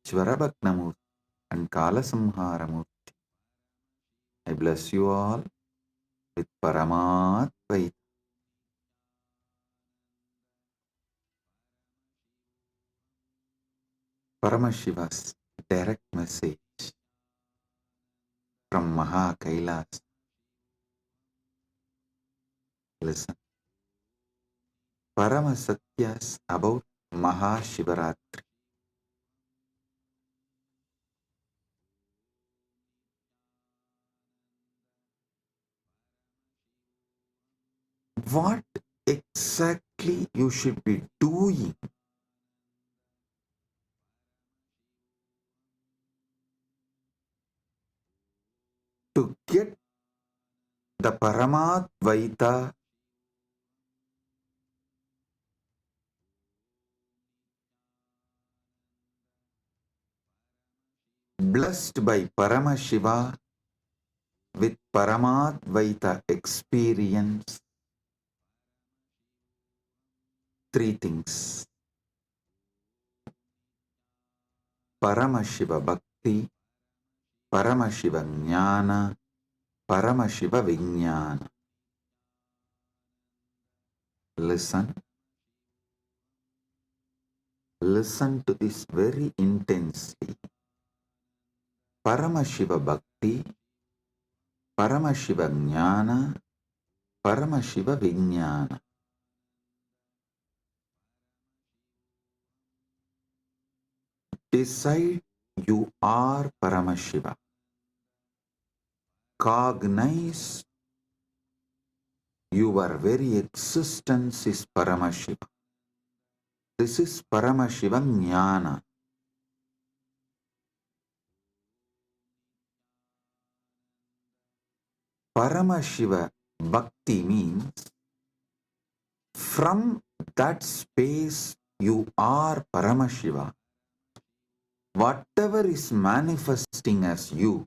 Jvarabhagna Murthy and Kalasamhara Murthy, I bless you all with Paramadvaita. Paramashiva's direct message from MahaKailasa. Listen. Parama Satyas about Mahashivaratri. What exactly you should be doing to get the Paramadvaita blessed by Paramashiva with Paramadvaita experience? Three things: Paramashiva Bhakti, Paramashiva Jnana, Paramashiva Vijnana. Listen to this very intensely. Paramashiva Bhakti, Paramashiva Jnana, Paramashiva Vijnana. Decide you are Paramashiva. Cognize Your very existence is Paramashiva. This is Paramashiva Jnana. Paramashiva Bhakti means from that space you are Paramashiva. Whatever is manifesting as you,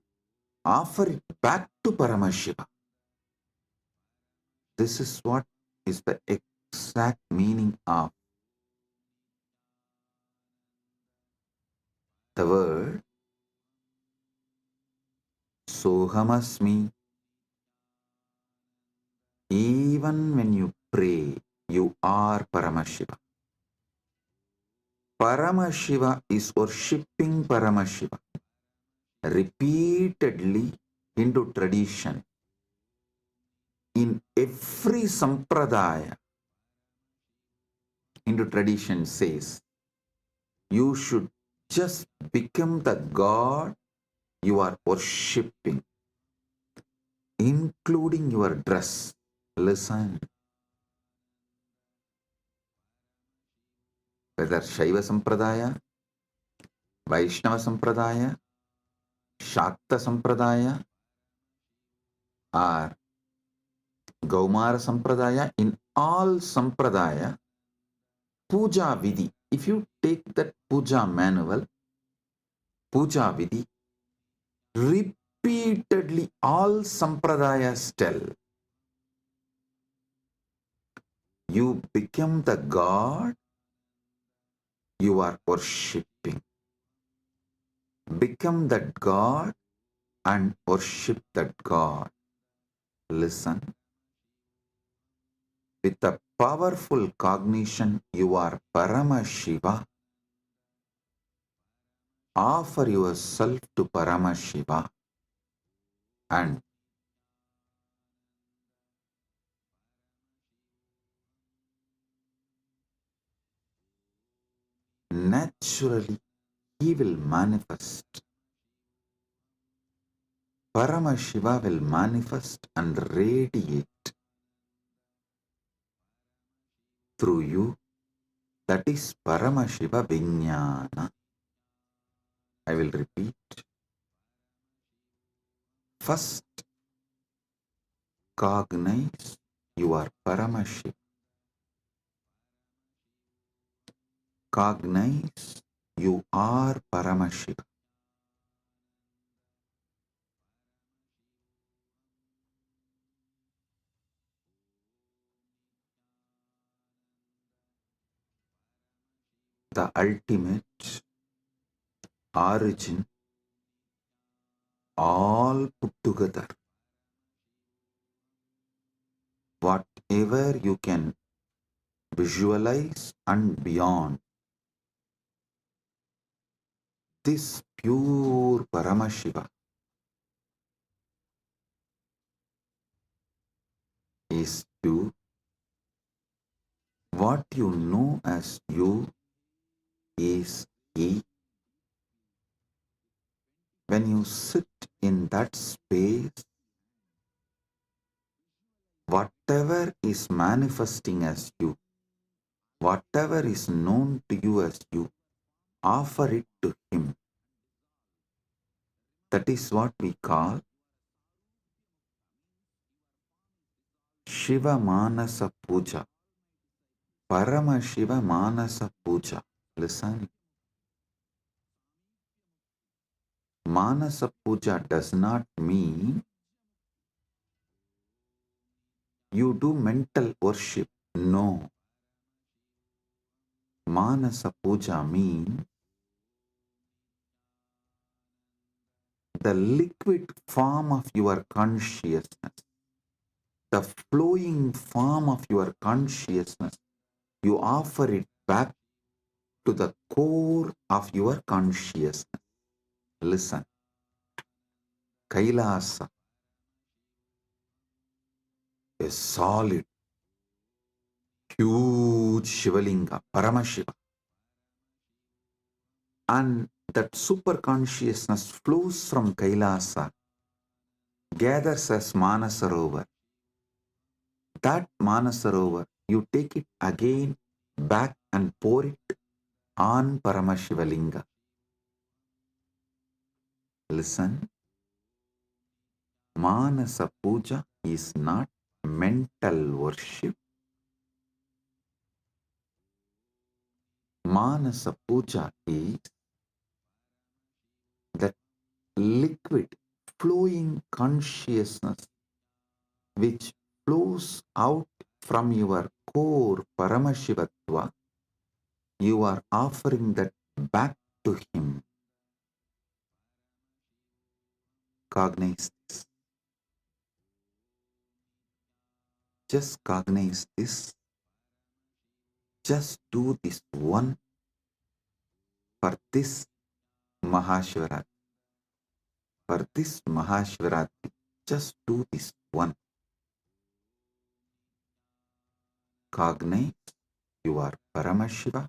offer it back to Paramashiva. This is what is the exact meaning of the word Sohamasmi. Even when you pray, you are Paramashiva. Paramashiva is worshipping Paramashiva. Repeatedly Hindu tradition, in every sampradaya, Hindu tradition says, you should just become the God you are worshipping, including your dress. Listen. Whether Shaiva Sampradaya, Vaishnava Sampradaya, Shakta Sampradaya, or Gaumara Sampradaya, in all Sampradaya, Puja Vidhi, if you take that Puja manual, Puja Vidhi, repeatedly all Sampradayas tell, you become the God you are worshipping. Become that God and worship that God. Listen. With a powerful cognition, you are Paramashiva. Offer yourself to Paramashiva and naturally he will manifest. Paramashiva will manifest and radiate through you. That is Paramashiva Vijnana. I will repeat. First, cognize you are Paramashiva. Cognize you are Paramashiva. The ultimate origin, all put together. Whatever you can visualize and beyond, this pure Paramashiva is you. What you know as you is he. When you sit in that space, whatever is manifesting as you, whatever is known to you as you, offer it to him. That is what we call Shiva Manasa Puja. Paramashiva Manasa Puja. Listen. Manasa Puja does not mean you do mental worship. No. Manasa Puja means the liquid form of your consciousness, the flowing form of your consciousness. You offer it back to the core of your consciousness. Listen. Kailasa, a solid, huge Shivalinga, Paramashiva. And that super consciousness flows from Kailasa, gathers as Manasarovar, That Manasarovar, you take it again back and pour it on Paramashiva Linga. Listen, Manasa Puja is not mental worship. Manasa Puja is that liquid flowing consciousness which flows out from your core Paramashivatva. You are offering that back to him. Cognize this. Just cognize this. Just do this one for this Mahashivaratri. For this Mahashivaratri, just do this one. Cognize you are Paramashiva.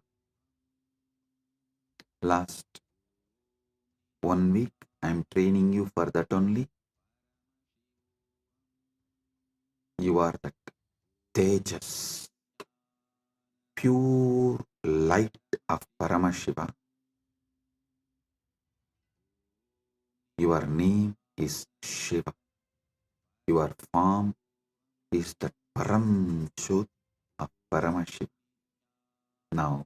Last 1 week I am training you for that only. You are that Tejas, pure light of Paramashiva. Your name is Shiva. Your form is the Param Jyot of Paramashiva. Now,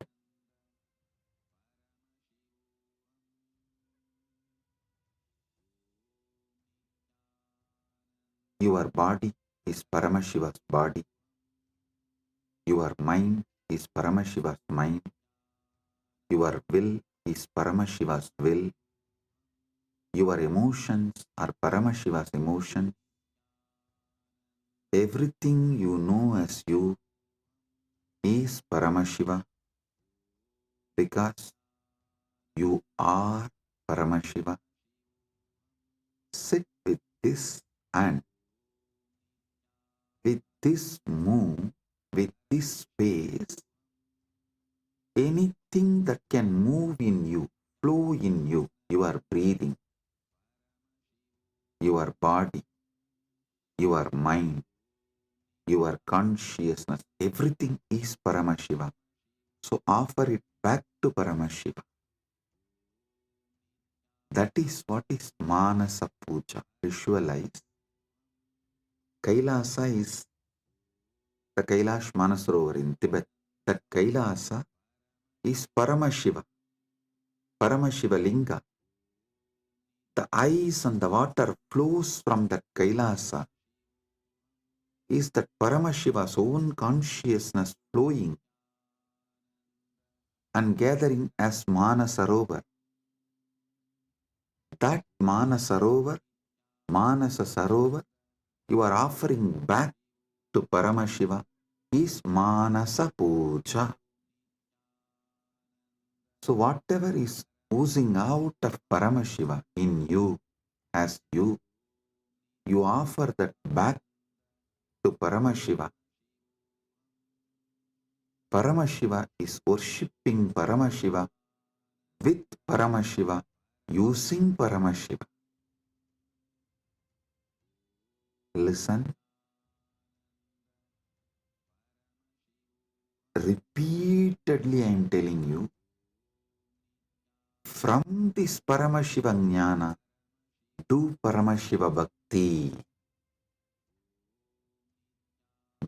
your body is Paramashiva's body. Your mind is Paramashiva's mind. Your will is Paramashiva's will. Your emotions are Paramashiva's emotions. Everything you know as you is Paramashiva because you are Paramashiva. Sit with this and with this move, with this space, anything that can move in you, flow in you, your breathing, your body, your mind, your consciousness, everything is Paramashiva. So offer it back to Paramashiva. That is what is Manasa Puja. Visualize. Kailasa is the Kailash Manasarovar in Tibet. That Kailasa is Paramashiva. Paramashiva Linga. The ice and the water flows from that Kailasa. Is that Paramashiva's own consciousness flowing and gathering as Manasarovar. That Manasarovar, Manasa Sarovar, you are offering back to Paramashiva is Manasa Puja. So whatever is oozing out of Paramashiva in you, as you offer that back to Paramashiva. Paramashiva is worshipping Paramashiva with Paramashiva, using Paramashiva. Listen. Repeatedly I am telling you, from this Paramashiva Jnana, do Paramashiva Bhakti.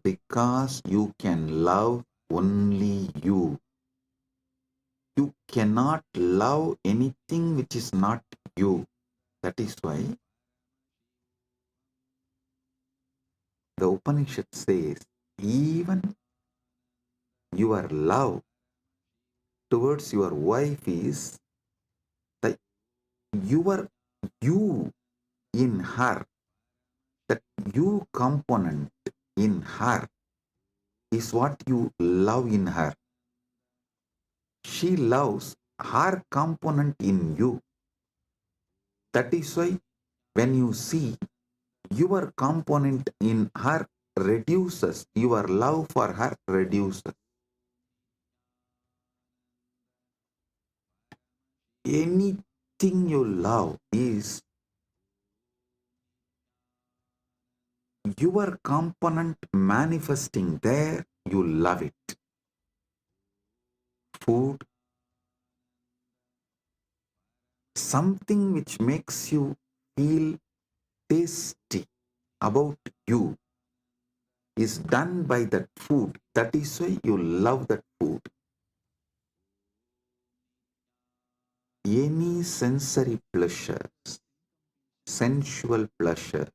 Because you can love only you. You cannot love anything which is not you. That is why the Upanishad says, even your love towards your wife is the your you in her, that you component in her is what you love in her. She loves her component in you. That is why when you see your component in her reduces, your love for her reduces. Anything you love is your component manifesting there, you love it. Food, something which makes you feel tasty about you is done by that food. That is why you love that food. Any sensory pleasures, sensual pleasures,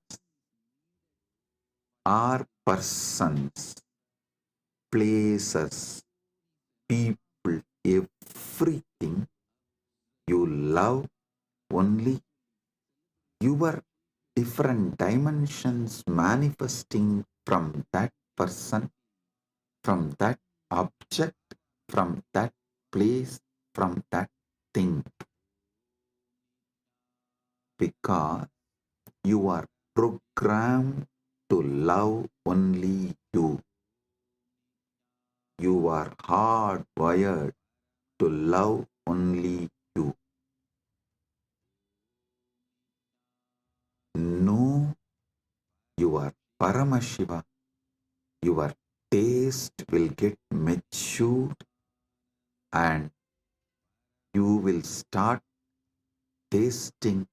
are persons, places, people, everything you love only your different dimensions manifesting from that person, from that object, from that place, from that thing. Because you are programmed to love only you. You are hardwired to love only you. Know your Paramashiva, your taste will get matured and you will start tasting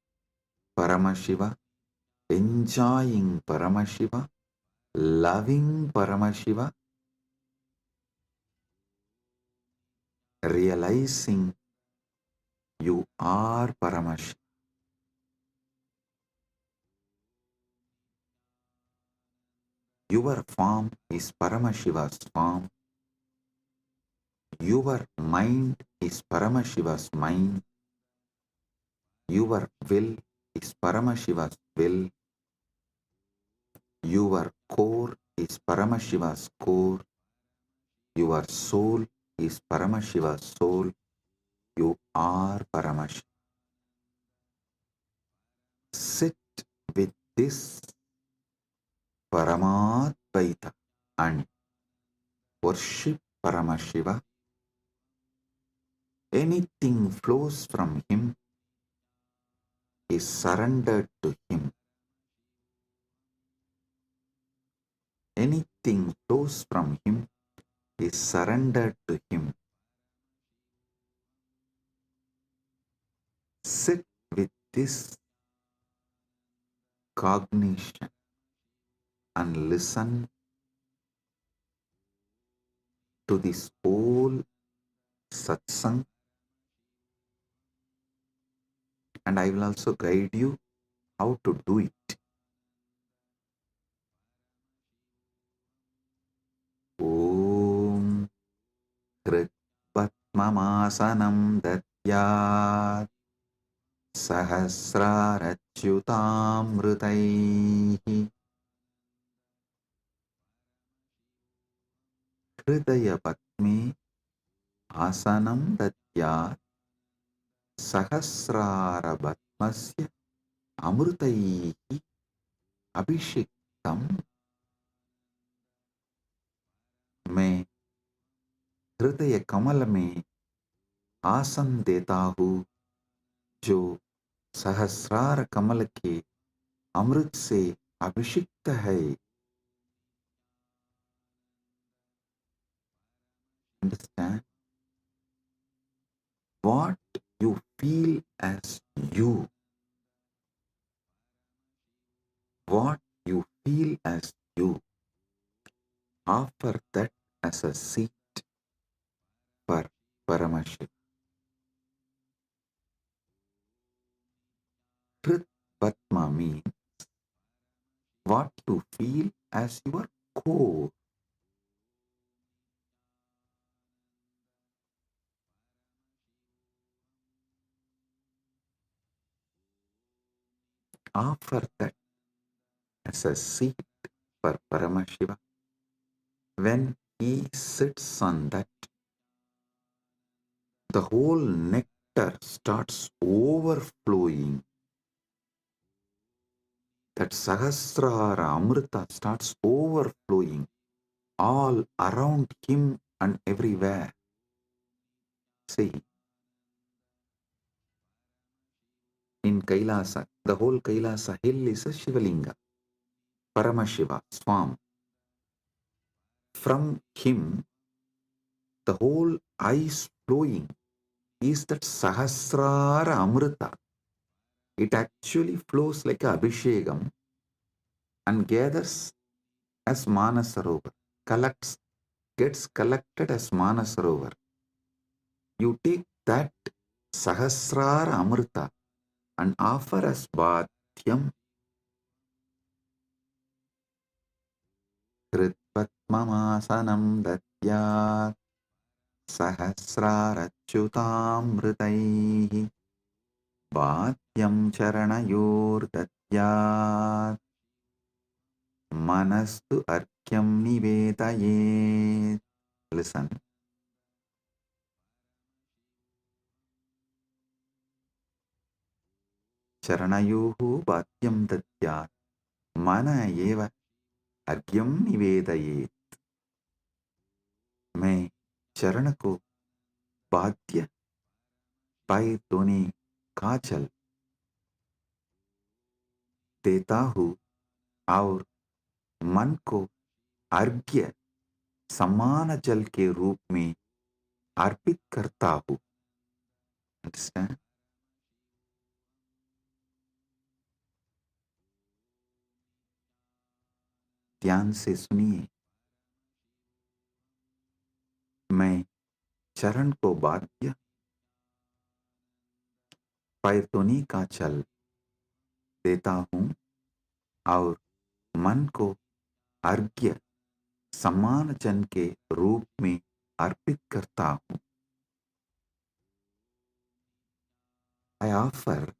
Paramashiva, enjoying Paramashiva, loving Paramashiva, realizing you are Paramashiva. Your form is Paramashiva's form. Your mind is Paramashiva's mind. Your will is Paramashiva's will. Your core is Paramashiva's core. Your soul is Paramashiva's soul. You are Paramashiva. Sit with this Paramadvaita and worship Paramashiva. Anything flows from him is surrendered to him. Anything flows from him is surrendered to him. Sit with this cognition and listen to this whole satsang, and I will also guide you how to do it. Om Kritvatmamasanam Datyat Sahasrarachyutamrutaihi Hridaya Patme Asanam Datyat Sahasrarabatmasya Amrutaihi Abhishektam. मैं हृदय कमल में आसन देता हूँ जो सहस्रार कमल के अमृत से अभिषिक्त है. Understand? What you feel as you, what you feel as you, offer that as a seat for Paramashiva. Krit Patma means what you feel as your core. Offer that as a seat for Paramashiva. When he sits on that, the whole nectar starts overflowing. That Sahasrara Amrita starts overflowing all around him and everywhere. See, in Kailasa, the whole Kailasa hill is a Shiva Linga. Paramashiva, Swam. From him, the whole ice flowing is that Sahasrara Amrita. It actually flows like a Abhishekam and gathers as Manasarovar, gets collected as Manasarovar. You take that Sahasrara Amrita and offer as Bhatyam. Kritvatmamasanam datyat Sahasrarachyutamritaihi Bhatyam charanayor datyat Manastu arkyam nivedayet. Listen. Charanayohu bhatyam datyat mana eva argyam nivedayet. मैं चरण को बाध्य पाए दोने काजल देता हूँ और मन को अर्घ्य समान जल के रूप में अर्पित करता हूँ. Understand? ध्यान से सुनिए. मैं चरण को बाध्य पैतोनी का जल देता हूँ और मन को अर्घ्य समान जन के रूप में अर्पित करता हूँ. I offer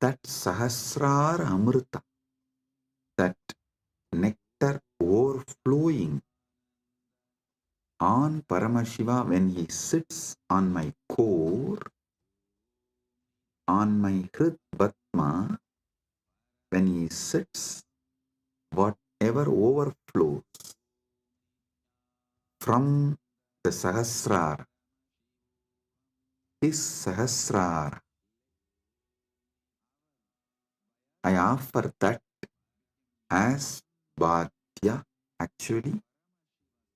that Sahasrara Amrita, that nectar overflowing on Paramashiva when he sits on my core, on my Hrid Batma, when he sits, whatever overflows from the Sahasrara, his Sahasrara, I offer that as Bhadya. Actually,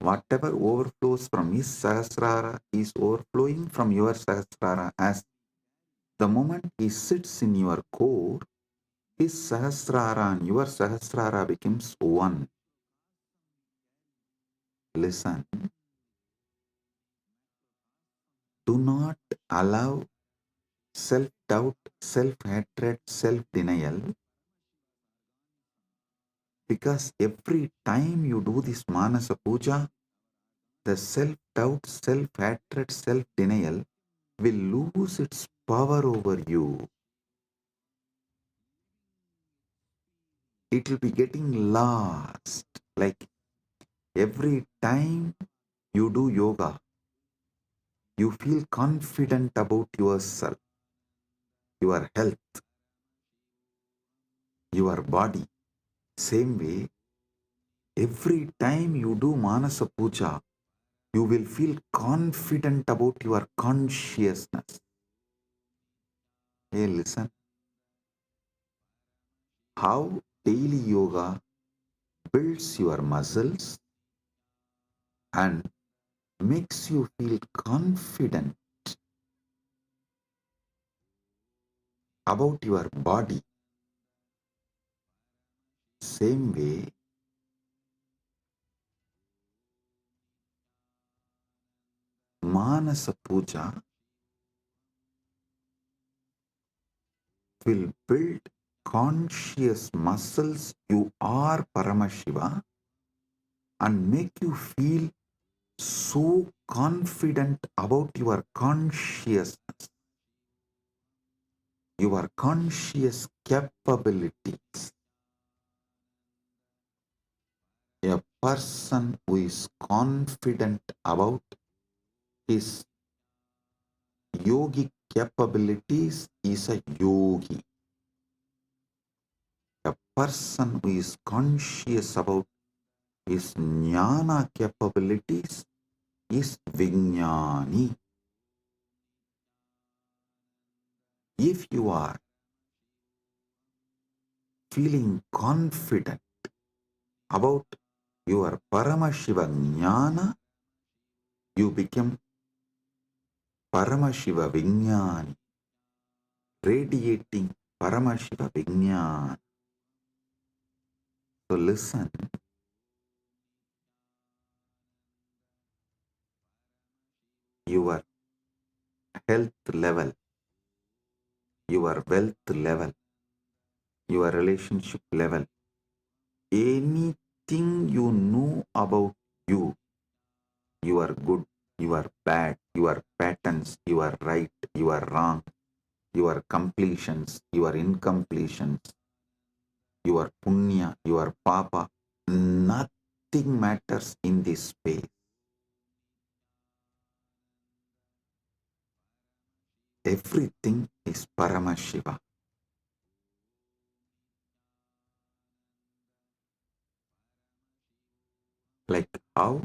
whatever overflows from his Sahasrara is overflowing from your Sahasrara. As the moment he sits in your core, his Sahasrara and your Sahasrara becomes one. Listen. Do not allow self-doubt, self-hatred, self-denial, because every time you do this Manasa Puja, the self-doubt, self-hatred, self-denial will lose its power over you. It will be getting lost. Like every time you do yoga, you feel confident about yourself, your health, your body. Same way, every time you do Manasa Puja, you will feel confident about your consciousness. Hey, listen. How daily yoga builds your muscles and makes you feel confident about your body. Same way, Manasa Puja will build conscious muscles. You are Paramashiva and make you feel so confident about your consciousness, your conscious capabilities. A person who is confident about his yogic capabilities is a yogi. A person who is conscious about his jnana capabilities is Vijnani. If you are feeling confident about your Paramashiva Jnana, you become Paramashiva Vijnani, radiating Paramashiva Vijnana. So listen, your health level, your wealth level, your relationship level, anything you know about you, you are good, you are bad, your patterns, you are right, you are wrong, your completions, your incompletions, your punya, your papa, nothing matters in this space. Everything is Paramashiva. Like how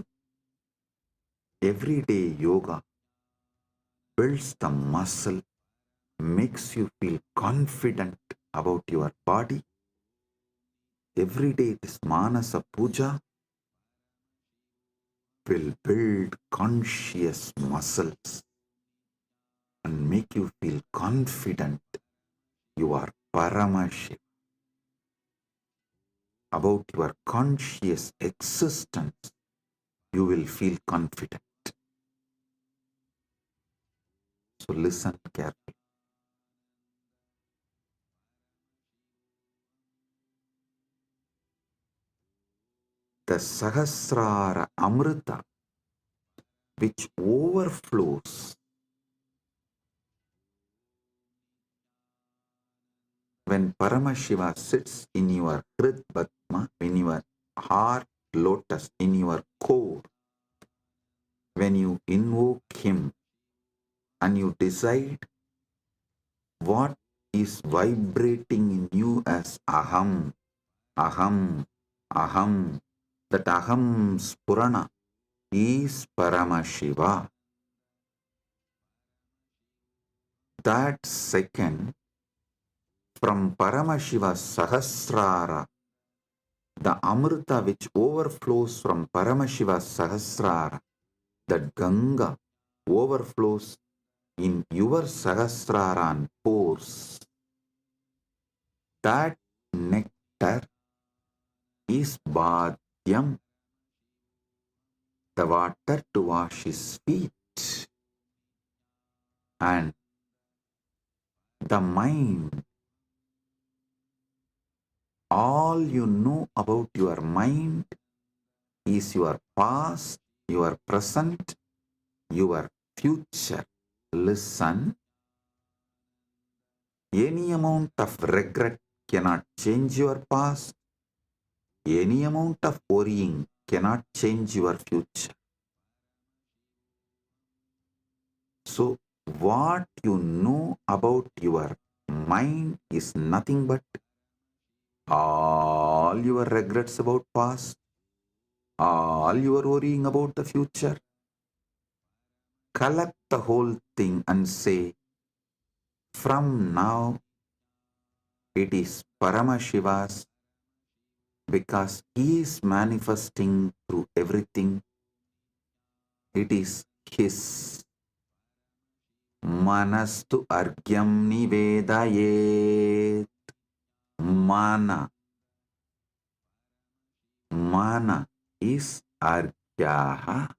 everyday yoga builds the muscle, makes you feel confident about your body. Every day this Manasa Puja will build conscious muscles and make you feel confident you are Paramashiva. About your conscious existence, you will feel confident. So listen carefully. The Sahasrara Amrita, which overflows when Paramashiva sits in your Hrid Padma, in your heart lotus, in your core, when you invoke him and you decide what is vibrating in you as Aham, Aham, Aham, that Aham Spurana is Paramashiva. That second, from Paramashiva Sahasrara, the Amrita which overflows from Paramashiva Sahasrara, that Ganga overflows in your Sahasrara and pores. That nectar is Bhadyam, the water to wash his feet. And the mind, all you know about your mind is your past, your present, your future. Listen, any amount of regret cannot change your past. Any amount of worrying cannot change your future. So, what you know about your mind is nothing but all your regrets about past, all your worrying about the future. Collect the whole thing and say, from now it is Paramashiva's, because he is manifesting through everything. It is his. Manastu argyam nivedayet. Mana. Mana is argyaha.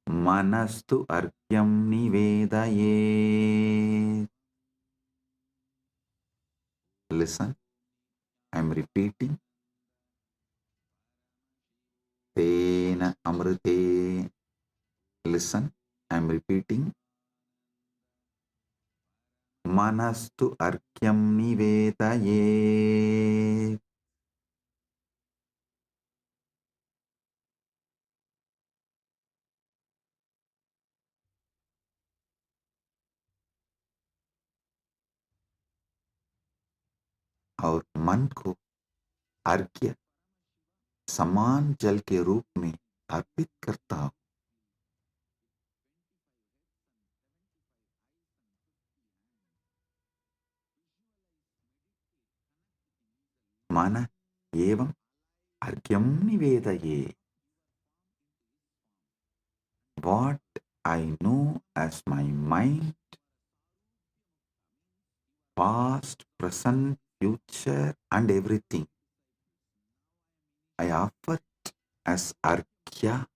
Manastu argyam nivedayet. Listen, I am repeating. Tena amrite. Listen, I am repeating. Manastu arkyam nivedayet. और मन को अर्घ्य समान जल के रूप में अर्पित करता हूं. माना एवं Argyam nivedaye. What I know as my mind, past, present, future, and everything, I offer it as Arghya.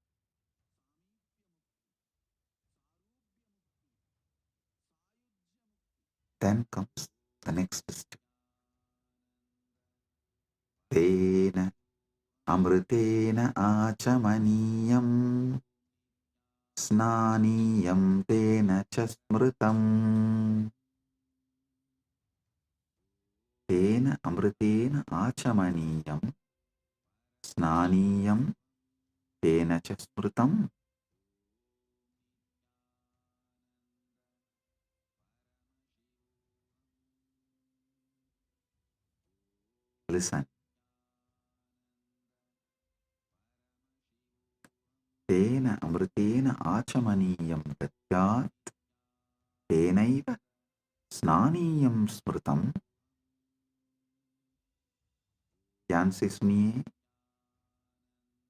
Then comes the next step. Tena amritena achamaniyam snaniyam tena chasmritam. Tena amritena achamaniyam snaniyam tena chasmritam. Listen. Tena amritena achamaniyam datyat tenaiva snaniyam smritam. ध्यान से सुनिए,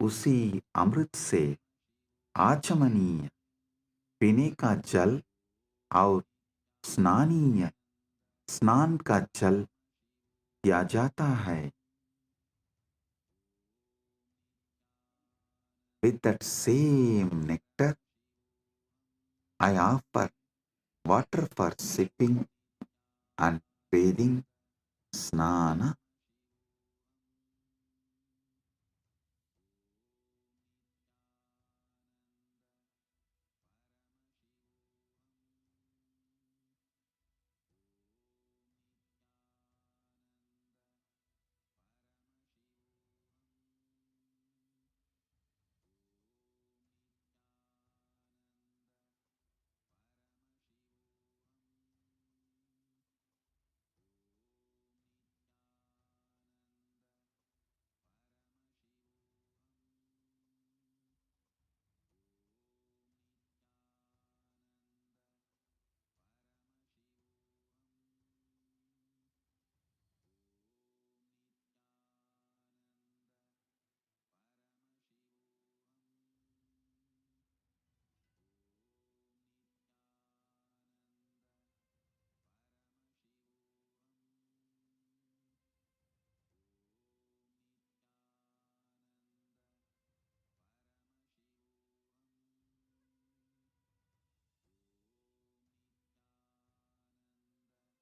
उसी अमृत से आचमनीय पीने का जल और स्नानीय स्नान का जल दिया जाता है. With that same nectar, I offer water for sipping and bathing, snana.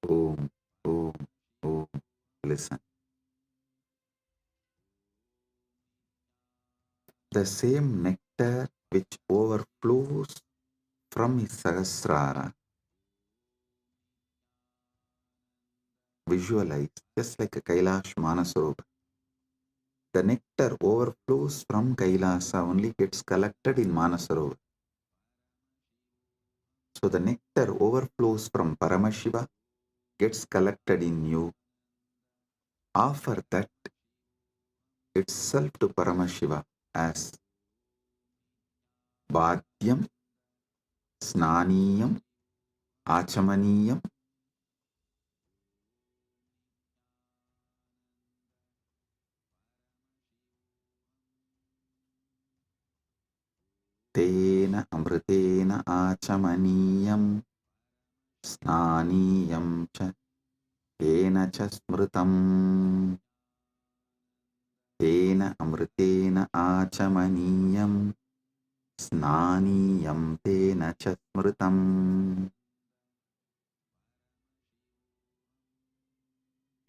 Om, Om, Om. Listen. The same nectar which overflows from his Sahasrara, visualize just like a Kailash Manasarovar. The nectar overflows from Kailasa, only gets collected in Manasarovar. So the nectar overflows from Paramashiva, gets collected in you. Offer that itself to Paramashiva as Bhadyam, Snaniyam, Achamaniyam. Tena amritena achamaniyam snaniyam cha tena cha smritam. Tena amritena achamaniyam snaniyam tena cha smritam.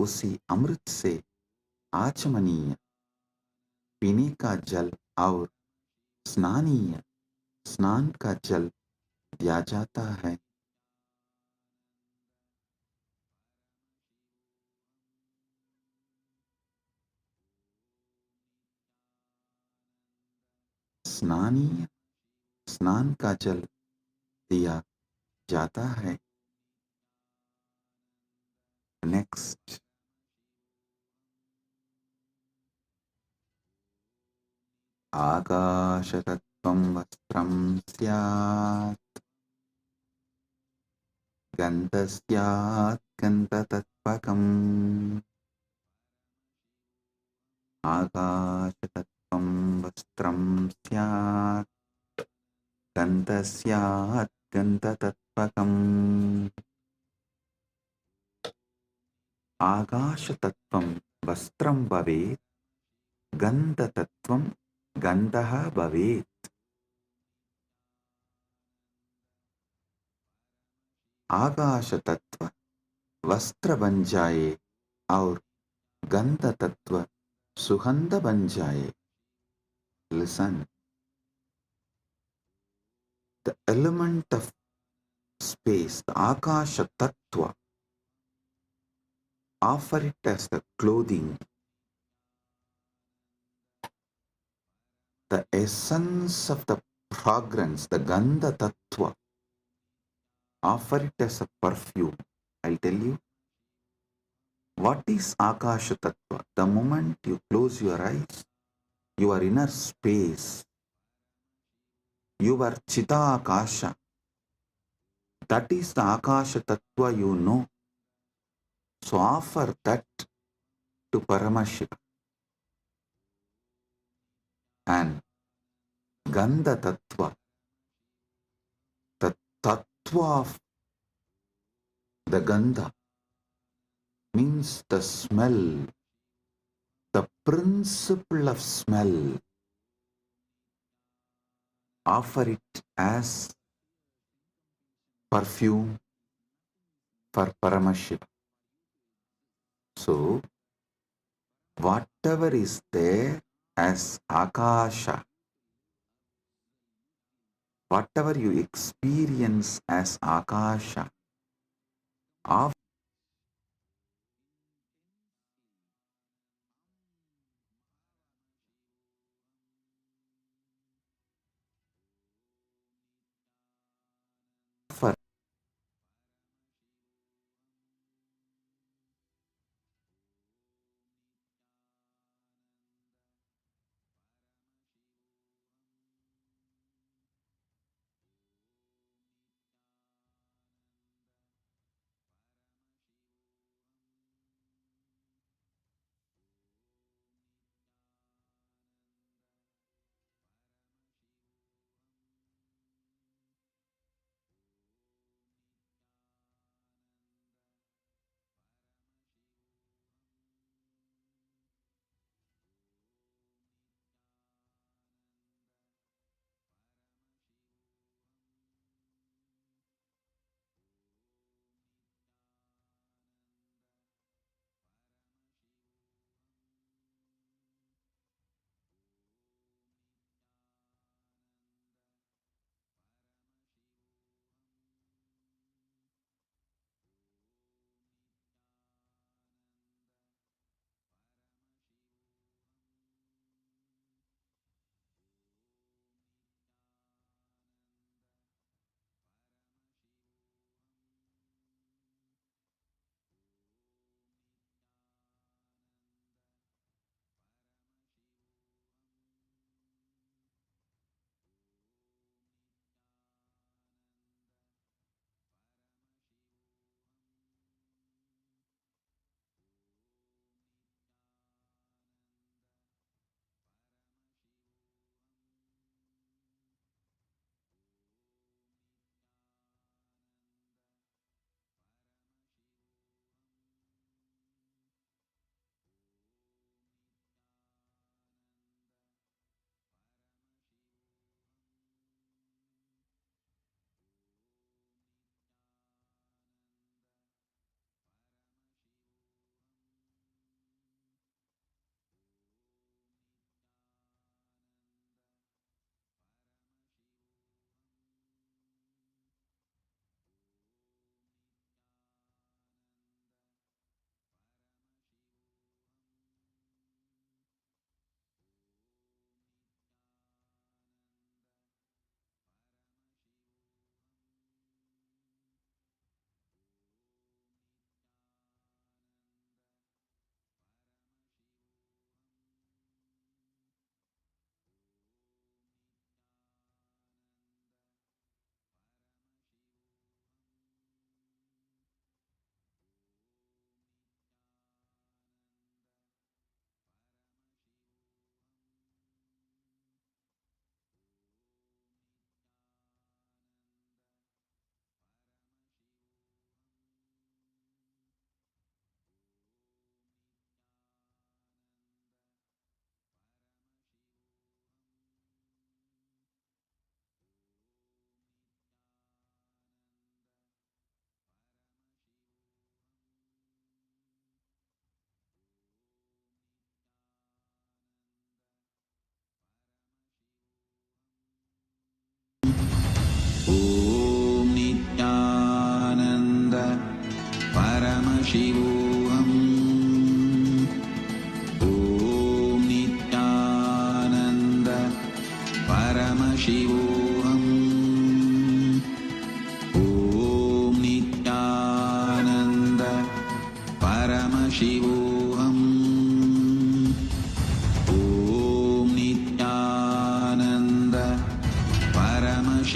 उसी अमृत से आचमनीय पीने का जल और स्नानीय स्नान का जल दिया जाता है. स्नानीय स्नान का जल दिया जाता है. नेक्स्ट. आकाशतत्त्वं वस्त्रं स्यात् गन्धस्यात् गन्धतत्त्वकम्. आकाशतत्त्वं वस्त्रं स्यात् गन्धः स्यात् गन्धतत्त्वकम् आकाशतत्त्वं वस्त्रं भवेत् गन्धतत्त्वं गन्धः भवेत् आकाशतत्त्व वस्त्र बन जाए और गंध तत्व सुगंध बन जाए. Listen, the element of space, the Akasha Tattva, offer it as the clothing, the essence of the fragrance, the Gandha Tattva, offer it as a perfume. I'll tell you, what is Akasha Tattva? The moment you close your eyes, your inner space, your Chita Akasha, that is the Akasha Tattva you know. So offer that to Paramashiva. And Gandha Tattva, the Tattva of the Gandha, means the smell, the principle of smell. Offer it as perfume for Paramashiva. So, whatever is there as Akasha, whatever you experience as Akasha, offer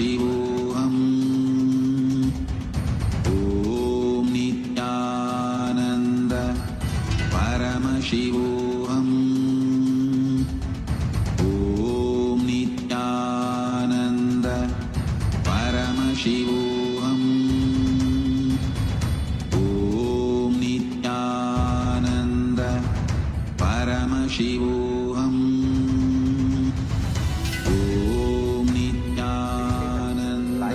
Paramashivoham. Om Nityananda Paramashivoham. Om Nityananda Paramashivoham. Om Nityananda Paramashivoham. Om Nityananda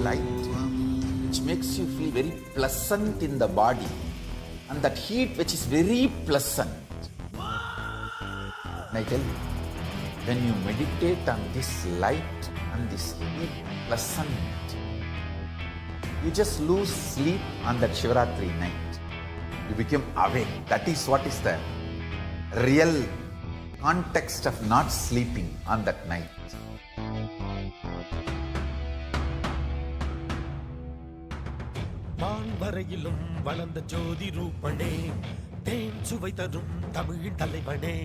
light, which makes you feel very pleasant in the body, and that heat which is very pleasant. And I tell you, when you meditate on this light and this heat pleasant, you just lose sleep on that Shivaratri night. You become awake. That is what is the real context of not sleeping on that night. வான்வரையிலும் வளர்ந்த ஜோதி ரூபனே, தேன் சுவை தரும் தமிழின் தலைவனே,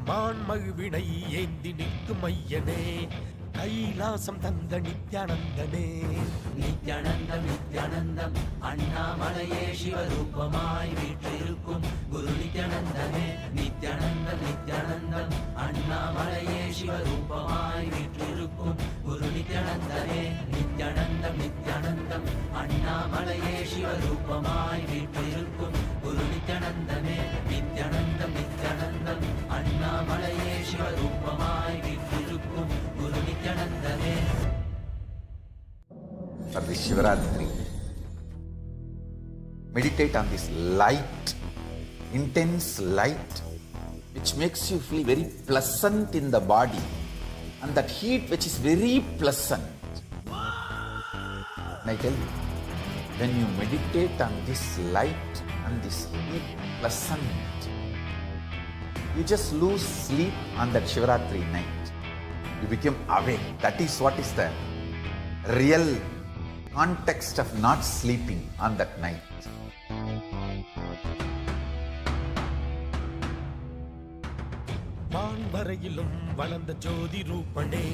மான்மழுவினை ஏந்தி நிற்கும் ஐயனே, கைலாசம் தந்த நித்யானந்தனே. நித்யானந்தம் நித்யானந்தம் அண்ணாமலையே சிவரூபமாய் வீற்றிருக்கும் குரு நித்யானந்தமே. நித்யானந்தம் நித்யானந்தம் அண்ணாமலையே சிவரூபமாய் வீற்றிருக்கும் குரு நித்யானந்தமே. நித்யானந்தம் நித்யானந்தம் அண்ணாமலையே சிவரூபமாய் வீற்றிருக்கும் குரு நித்யானந்தமே. நித்யானந்தம் நித்யானந்தம் அண்ணாமலையே சிவரூபமாய் வீற்றிருக்கும் குரு நித்யானந்தமே. For this Shivaratri, meditate on this light, intense light, which makes you feel very pleasant in the body, and that heat which is very pleasant. And I tell you, when you meditate on this light and this heat pleasant, you just lose sleep on that Shivaratri night. You become awake. That is what is the real context of not sleeping on that night. வான்வரையிலும் வளர்ந்த ஜோதி ரூபனே,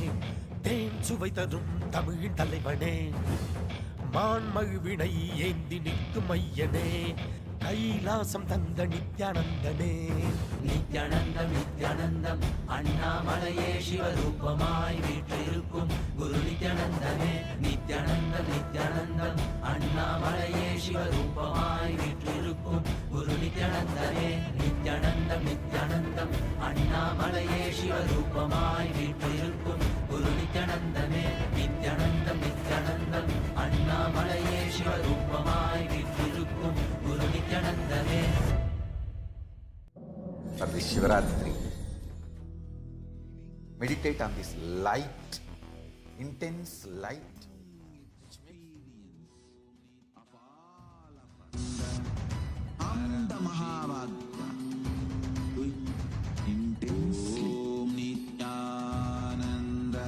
தேன் சுவை தரும் தமிழின் தலைவனே, மான்மழுவினை ஏந்தி நிற்கும் ஐயனே, கைலாசம் தந்த நித்யானந்தனே. நித்யானந்தம் நித்யானந்தம் அண்ணாமலையே சிவரூபமாய் வீற்றிருக்கும் குரு நித்யானந்தமே. நித்யானந்தம் நித்யானந்தம் அண்ணாமலையே சிவரூபமாய் வீற்றிருக்கும் குரு நித்யானந்தமே. நித்யானந்தம் நித்யானந்தம் அண்ணாமலையே சிவரூபமாய் வீற்றிருக்கும் குரு நித்யானந்தமே. நித்யானந்தம் நித்யானந்தம் அண்ணாமலையே சிவரூபமாய் வீற்றிருக்கும் குரு நித்யானந்தமே. For this Shivaratri, meditate on this light, intense light, which Anda Mahavagya. Do it intensely. Om Nityananda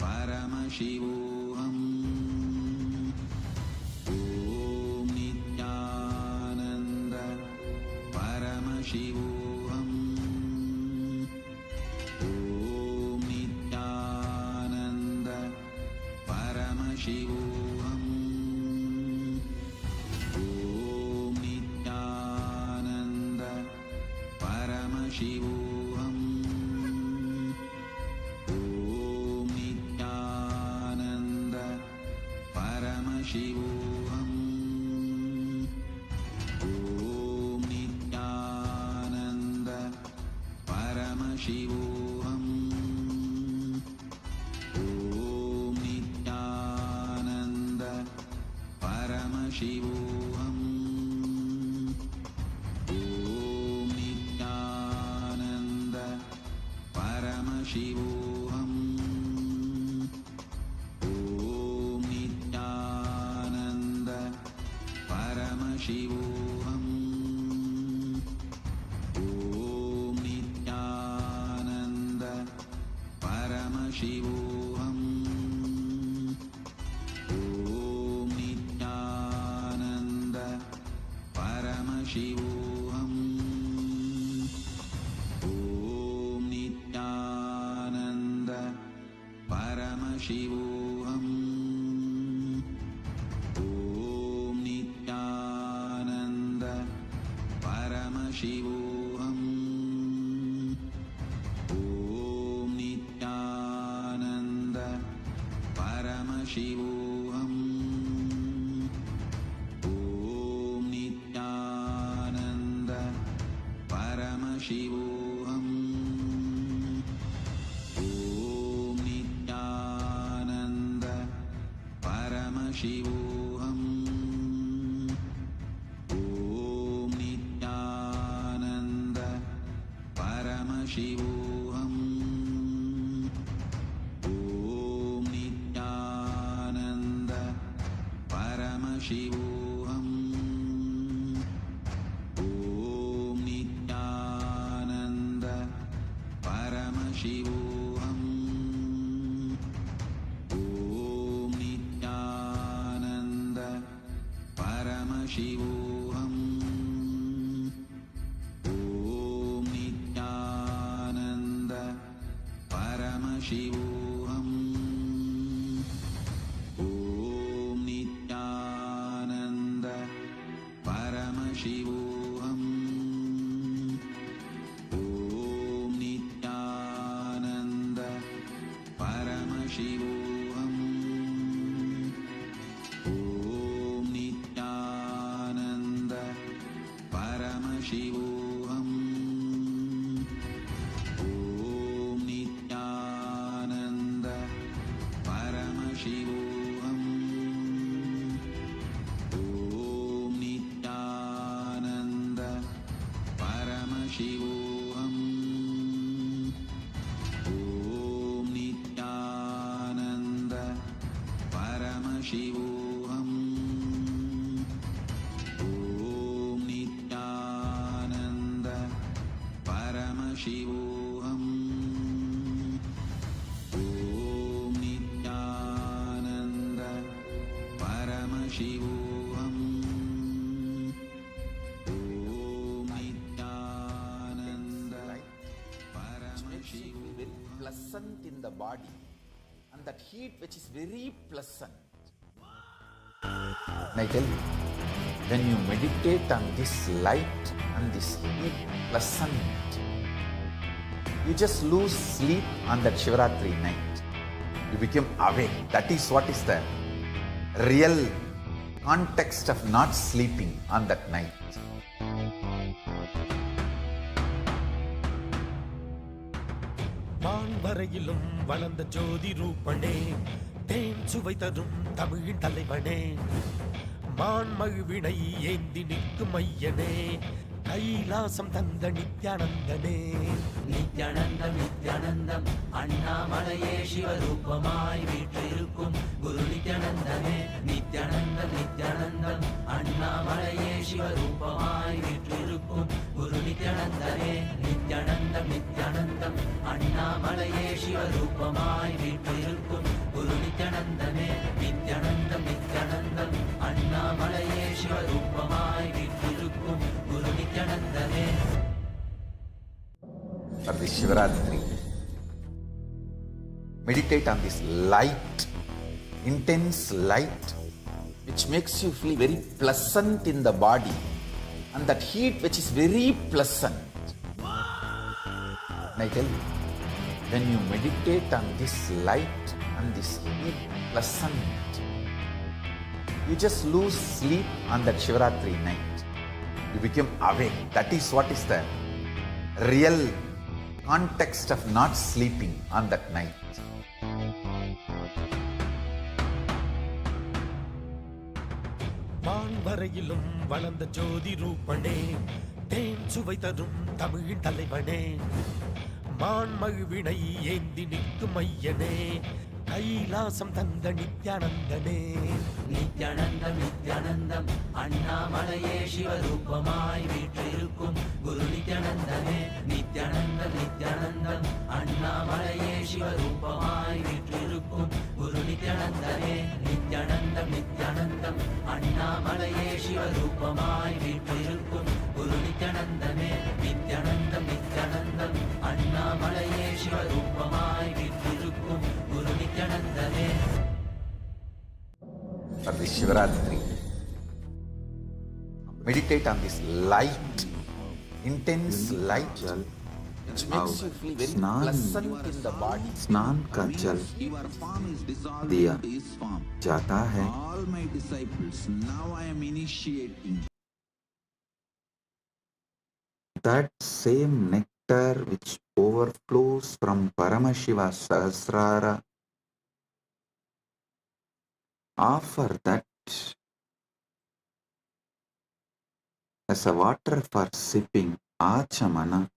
Paramashivoham. Om Nityananda Paramashivoham. Om Nityananda Paramashivoham. Om Nityananda Paramashivoham. Om Nityananda Paramashivoham. Om Nityananda Paramashivoham. Om Nityananda Paramashivoham. Om Nityananda Paramashivoham. Om Nityananda Paramashivoham. Om Nityananda Paramashivoham. Om Nityananda Paramashivoham. Om Nityananda परमशिवोऽहम् ॐ नित्यानन्द परमशिवोऽहम् ॐ नित्यानन्द परमशिवोऽहम् ॐ नित्यानन्द परमशिवोऽहम् ॐ नित्यानन्द परमशिवोऽहम् ॐ नित्यानन्द परमशिवोऽहम् ॐ नित्यानन्द परमशिवोऽहम् ॐ नित्यानन्द परमशिवोऽहम् ॐ नित्यानन्द परमशिवोऽहम् ॐ नित्यानन्द परमशिवोऽहम् ॐ नित्यानन्द परमशिवोऽहम् ॐ नित्यानन्द परमशिवोऽहम् ॐ नित्यानन्द परमशिवोऽहम् ॐ नित्यानन्द परमशिवोऽहम् ॐ नित्यानन्द परमशिवोऽहम् ॐ नित्यानन्द परमशिवोऽहम् ॐ नित्यानन्द परमशिवोऽहम् ॐ नित्यानन्द परमशिवोऽहम् ॐ Nityanand Very pleasant in the body, and that heat which is very pleasant. And I tell you, when you meditate on this light and this heat pleasant, you just lose sleep on that Shivaratri night. You become awake. That is what is the real context of not sleeping on that night. வான்வரையிலும் வளர்ந்த ஜோதி ரூபனே, தேன் சுவை தரும் தமிழின் தலைவனே, மான்மழுவினை ஏந்தி நிற்கும் ஐயனே, கைலாசம் தந்த நித்யானந்தனே. நித்யானந்தம் நித்யானந்தம் அண்ணாமலையே சிவரூபமாய் வீற்றிருக்கும் குரு நித்யானந்தமே. நித்யானந்தம் நித்யானந்தம் அண்ணாமலையே சிவரூபமாய் வீற்றிருக்கும் குரு நித்யானந்தமே. நித்யானந்தம் நித்யானந்தம் அண்ணாமலையே சிவரூபமாய் வீற்றிருக்கும் குரு நித்யானந்தமே. நித்யானந்தம் நித்யானந்தம் அண்ணாமலையே சிவரூபமாய் வீற்றிருக்கும் குரு நித்யானந்தமே. For this Shivaratri, meditate on this light, intense light, which makes you feel very pleasant in the body, and that heat which is very pleasant. And I tell you, when you meditate on this light and this heat pleasant, you just lose sleep on that Shivaratri night. You become awake. That is what is the real context of not sleeping on that night. வான்வரையிலும் வளர்ந்த ஜோதி ரூபனே, தேன் சுவை தரும் தமிழின் தலைவனே, மான்மழுவினை ஏந்தி நிற்கும் ஐயனே, கைலாசம் தந்த நித்யானந்தனே. நித்யானந்தம் நித்யானந்தம் அண்ணாமலையே சிவரூபமாய் வீற்றிருக்கும் குரு நித்யானந்தமே. நித்யானந்தம் நித்யானந்தம் அண்ணாமலையே சிவரூபமாய் வீற்றிருக்கும் குரு நித்யானந்தமே. நித்யானந்தம் நித்யானந்தம் அண்ணாமலையே சிவரூபமாய் வீற்றிருக்கும் குரு நித்யானந்தமே. நித்யானந்தம் நித்யானந்தம் அண்ணாமலையே சிவரூபமாய் வீற்றிருக்கும் குரு for this Shivaratri. Meditate on this light, intense light, which makes you feel very pleasant in the body. स्नान का जल दिया जाता है. All my disciples, now I am initiating. That same nectar which overflows from Paramashiva Sahasrara, offer that as a water for sipping, Achamana,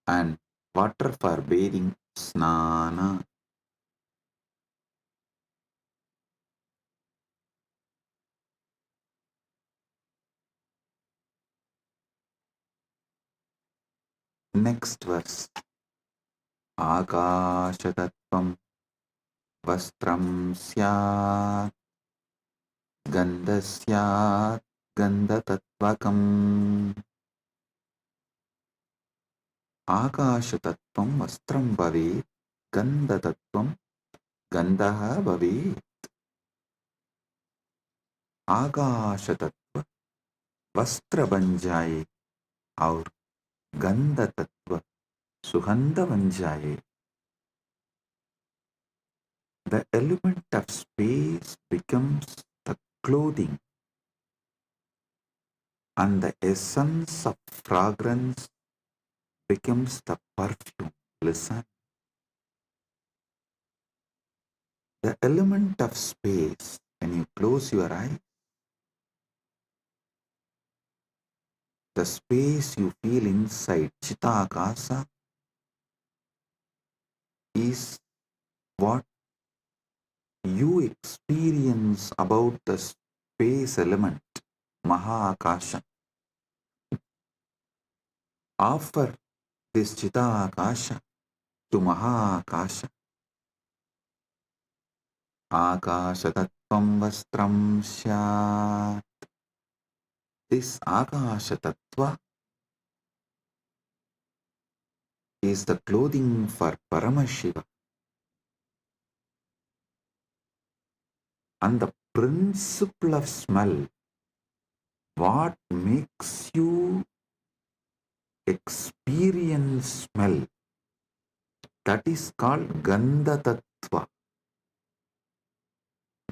and water for bathing, Snana. Next verse. Akashatattvam vastram syat gandasyat gandatattvakam. Akashatattvam vastram bhavet gandatattvam gandaha bhavet. आकाशतत्व वस्त्र बन जाए और गंध तत्व सुगंध बन जाए. The element of space becomes the clothing and the essence of fragrance becomes the perfume. Listen. The element of space, when you close your eyes, the space you feel inside Chitakasa is what you experience about the space element, Mahakasha. Offer this Chitakasha to Mahakasha. Akasha Tattvam Vastram Syat. This Akasha Tattva is the clothing for Paramashiva. And the principle of smell, what makes you experience smell, that is called Gandha Tattva.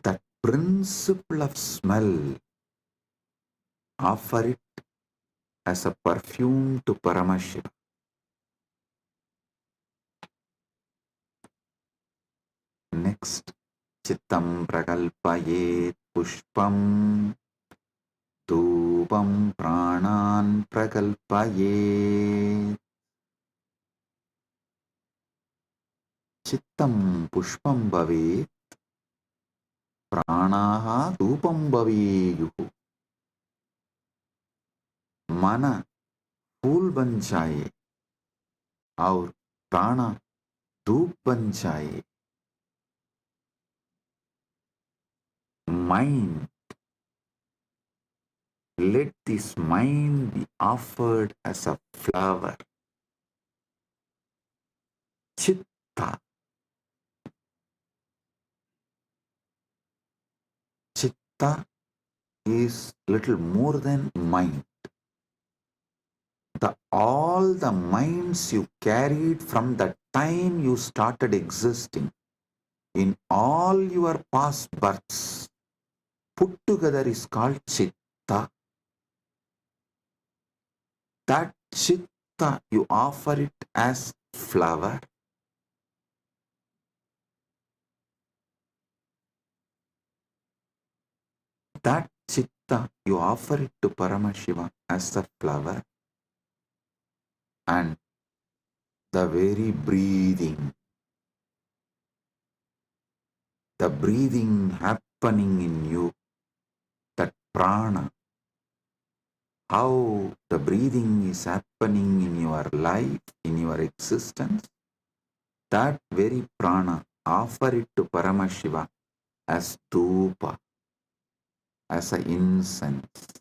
That principle of smell, offer it as a perfume to Paramashiva. Next, Chittam Prakalpayet Pushpam Dhupam Pranan Prakalpayet. Chittam Pushpam Bhavet Pranaha Dhupam Bhaveyuhu. Mana फूल बन जाए और प्राणा धूप बन जाए. Mind, let this mind be offered as a flower. Chitta. Chitta is little more than mind. All the minds you carried from the time you started existing in all your past births put together is called Chitta. That Chitta, you offer it as flower. That Chitta, you offer it to Paramashiva as a flower. And the very breathing happening in you, that prana, how the breathing is happening in your life, in your existence, that very prana, offer it to Paramashiva as dhupa, as an incense.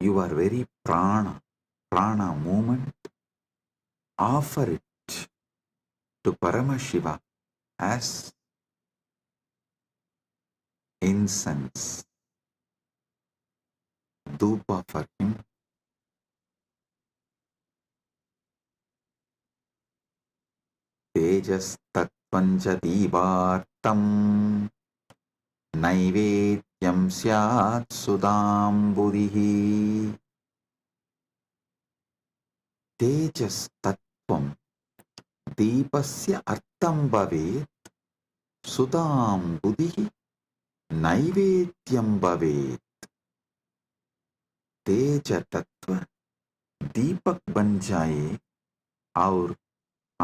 your very prana movement, offer it to Paramashiva as incense, dhupa for him. Tejas tattvanja divartam naivedyam syat sudamburihi. Tejas tattvam दीपस्य अर्थं भवेत् सुधां बुधिः नैवेद्यं भवेत्. तेज तत्व दीपक बन जाए और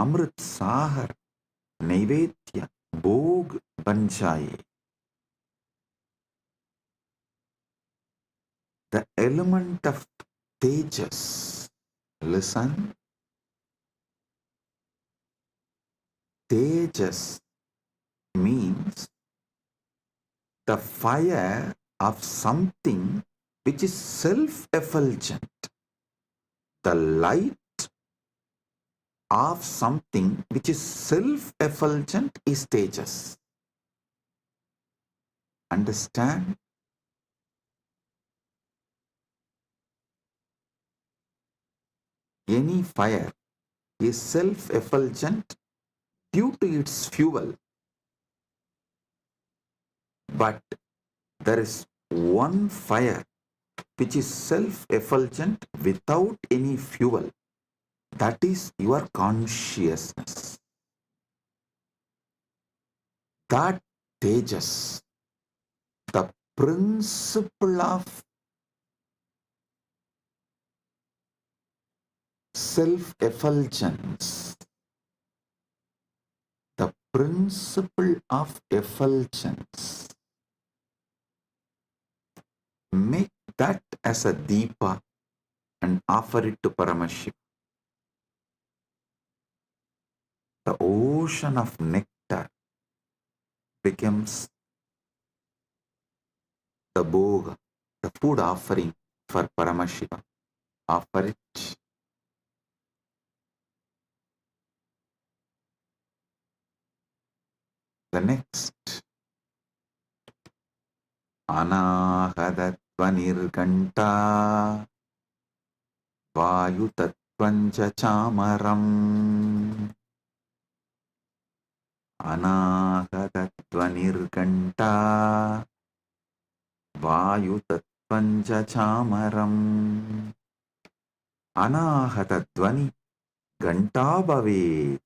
अमृत सागर नैवेद्य भोग बन जाए. The element of tejas, listen, tejas means the fire of something which is self-effulgent, the light of something which is self-effulgent is tejas. Understand? Any fire is self-effulgent due to its fuel. But there is one fire which is self-effulgent without any fuel. That is your consciousness. That tejas, the principle of self-effulgence, the principle of effulgence, make that as a deepa and offer it to Paramashiva. The ocean of nectar becomes the bhoga, the food offering for Paramashiva. Offer it. The next, Anahadatvanirganta Vayutatvanja chamaram. Anahadatvanirganta Vayutatvanja chamaram. Anahatattvani ganta bhavet.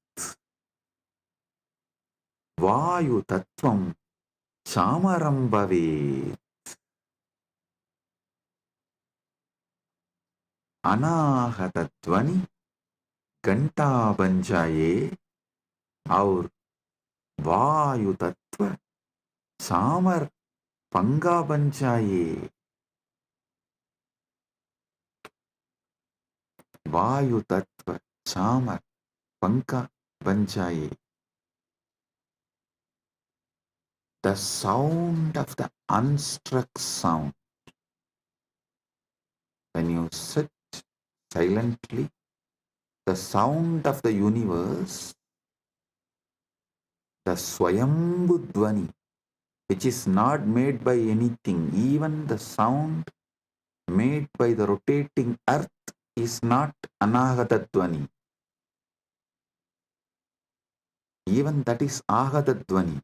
Vayu tattvam chamaram bhavet. Anahatattvani घंटा बन जाए और वायु तत्व चामर पंगा बन जाए. वायु तत्व चामर पंखा बन जाए. The sound of the unstruck sound. When you sit silently, the sound of the universe, the Swayambhu Dvani, which is not made by anything, even the sound made by the rotating earth is not Anahata Dvani. Even that is Ahata Dvani.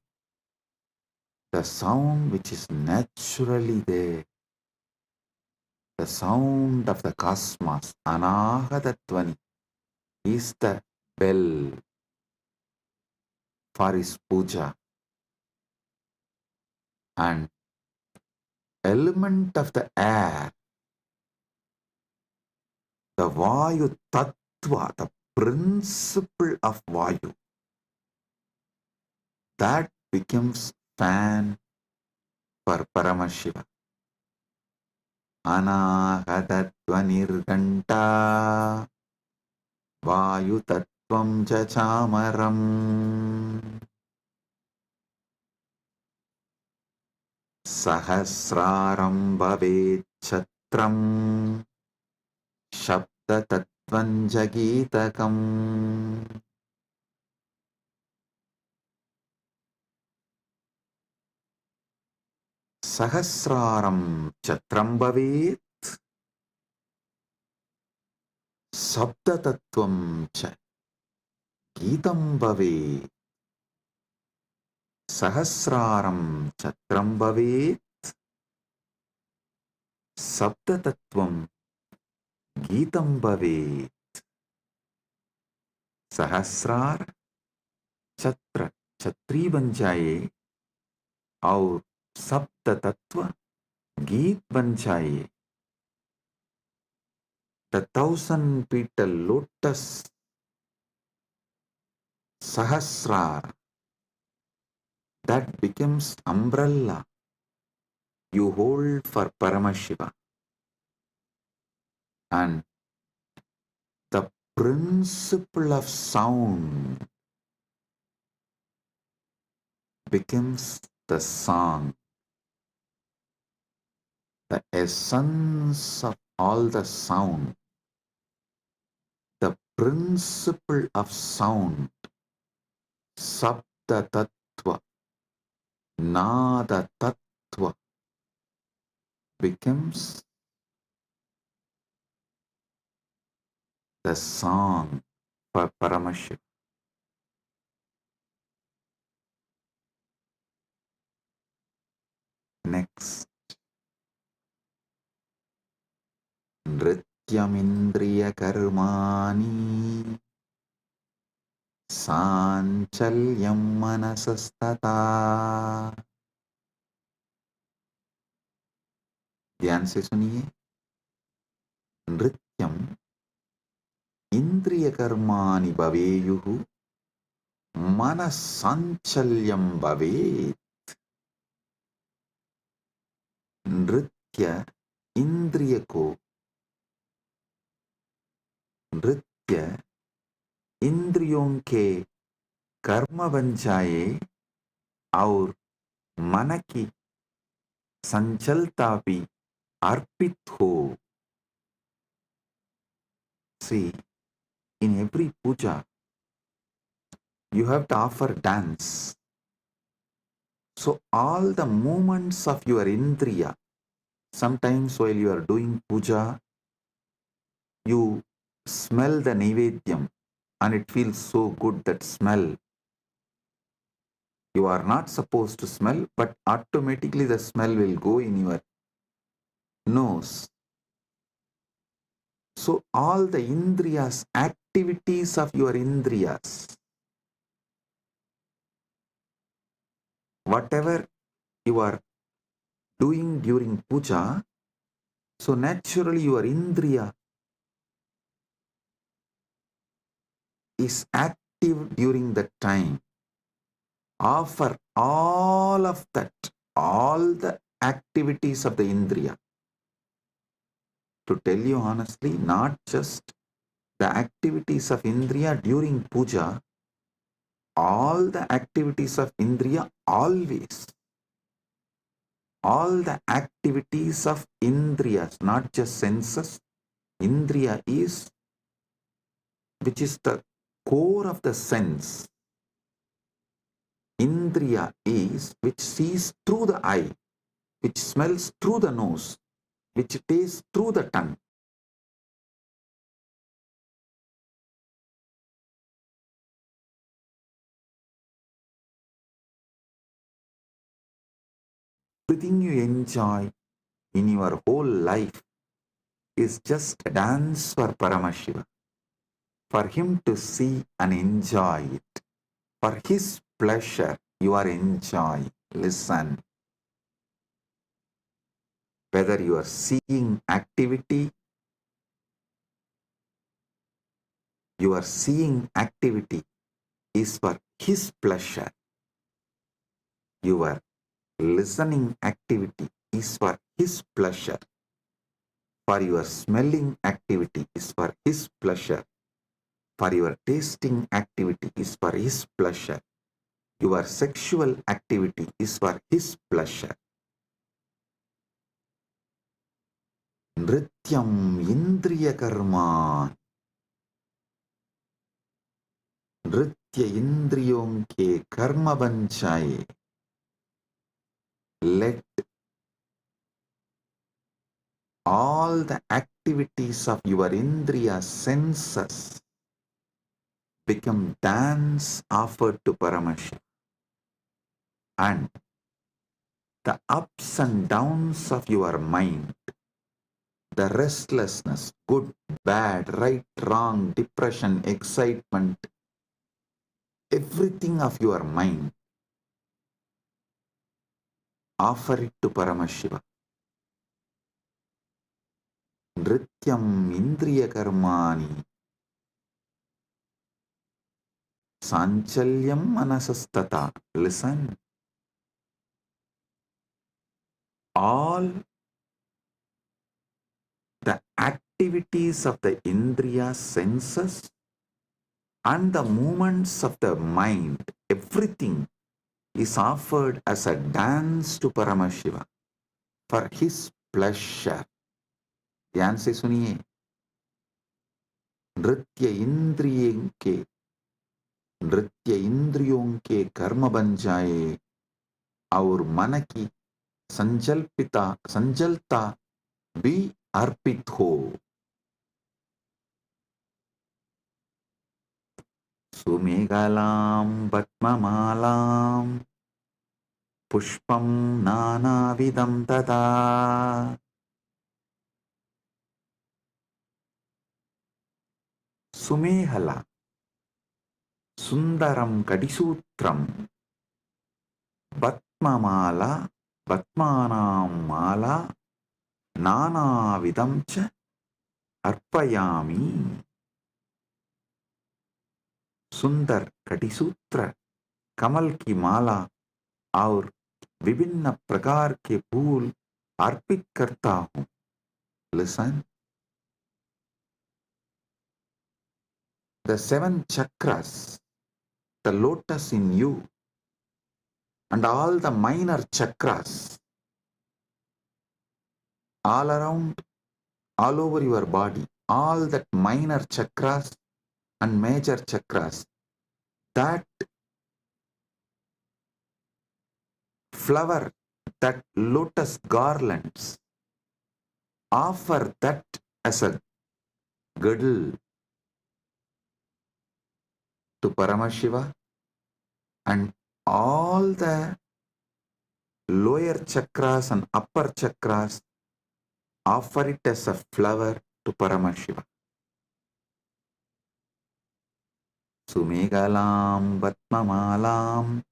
The sound which is naturally there, the sound of the cosmos, Anahata Dvani, is the bell for his puja. And element of the air, the Vayu Tattva, the principle of Vayu, that becomes fan for Paramashiva. Anahatatvanirganta Vayu Tattvam Chamaram. Sahasraram Bhavet క్షేత్రం శబ్దతత్వం జగీతకం సహస్రారం ఛత్రం భవేత్ శబ్దతత్వం చ గీతం భవేత్ సహస్రారం ఛత్రం భవేత్ శబ్దతత్వం गीतं भवेत् सहस्रार छत्र छत्री बन जाए और सप्त तत्व गीत बन जाए. The 1,000-petal lotus sahasrar that becomes umbrella you hold for Paramashiva. And the principle of sound becomes the song. The essence of all the sound, the principle of sound, Sabda Tattva, Nada Tattva, becomes the song for Paramashiva. Next, Nrityamindriya Karmani Sanchalyam Manasastata. ध्यान से सुनिए. नृत्यम इंद्रिय कर्माणि भवेयुः मनस्साञ्चल्यं भवेत्. नृत्य इंद्रिय को नृत्य इंद्रियों के कर्म बन जाए और मन की संचलता भी अर्पित हो. See, in every puja, you have to offer dance. So all the movements of your indriya, sometimes while you are doing puja, you smell the naivedyam and it feels so good, that smell. You are not supposed to smell, but automatically the smell will go in your nose. So all the indriyas, activities of your indriyas, whatever you are doing during puja, so naturally your indriya is active during that time. Offer all of that, all the activities of the indriya. To tell you honestly, not just the activities of indriya during puja, all the activities of indriya always. All the activities of indriyas, not just senses. Indriya is, which is the core of the sense. Indriya is which sees through the eye, which smells through the nose, which tastes through the tongue. Everything you enjoy in your whole life is just a dance for Paramashiva, for him to see and enjoy it. For his pleasure, you are enjoying. Listen. Whether you are seeing activity, your seeing activity is for his pleasure. Your listening activity is for his pleasure. For your smelling activity is for his pleasure. For your tasting activity is for his pleasure. Your sexual activity is for his pleasure. नृत्यम इंद्रिय कर्मा, नृत्य इंद्रियों के कर्म बन जाए. Let all the activities of your indriya senses become dance offered to Paramashiva, and the ups and downs of your mind, the restlessness, good, bad, right, wrong, depression, excitement, everything of your mind, offer it to Paramashiva. Nrityam indriya karmani, sanchalyam manasastata. Listen. All the activities of the indriya senses and the movements of the mind, everything is offered as a dance to Paramashiva for his pleasure. ध्यान से सुनिए. नृत्य इंद्रियों के कर्म बन जाए और मन की संजलता भी अर्पित हो. सुमेघलां पद्ममालां पुष्पं नानाविधं तदा. सुमेहला, सुंदरम कडिसूत्रम, पद्ममाला, पद्मानां माला, नानाविधं च अर्पयामि. सुंदर कटिसूत्र, कमल की माला और विभिन्न प्रकार के फूल अर्पित करता हूं. Listen. The 7 chakras, the lotus in you, and all the minor chakras, all around, all over your body, all that minor chakras and major chakras, that flower, that lotus garlands, offer that as a girdle to Paramashiva, and all the lower chakras and upper chakras offer it as a flower to Paramashiva. Sumegalam Vatmamalam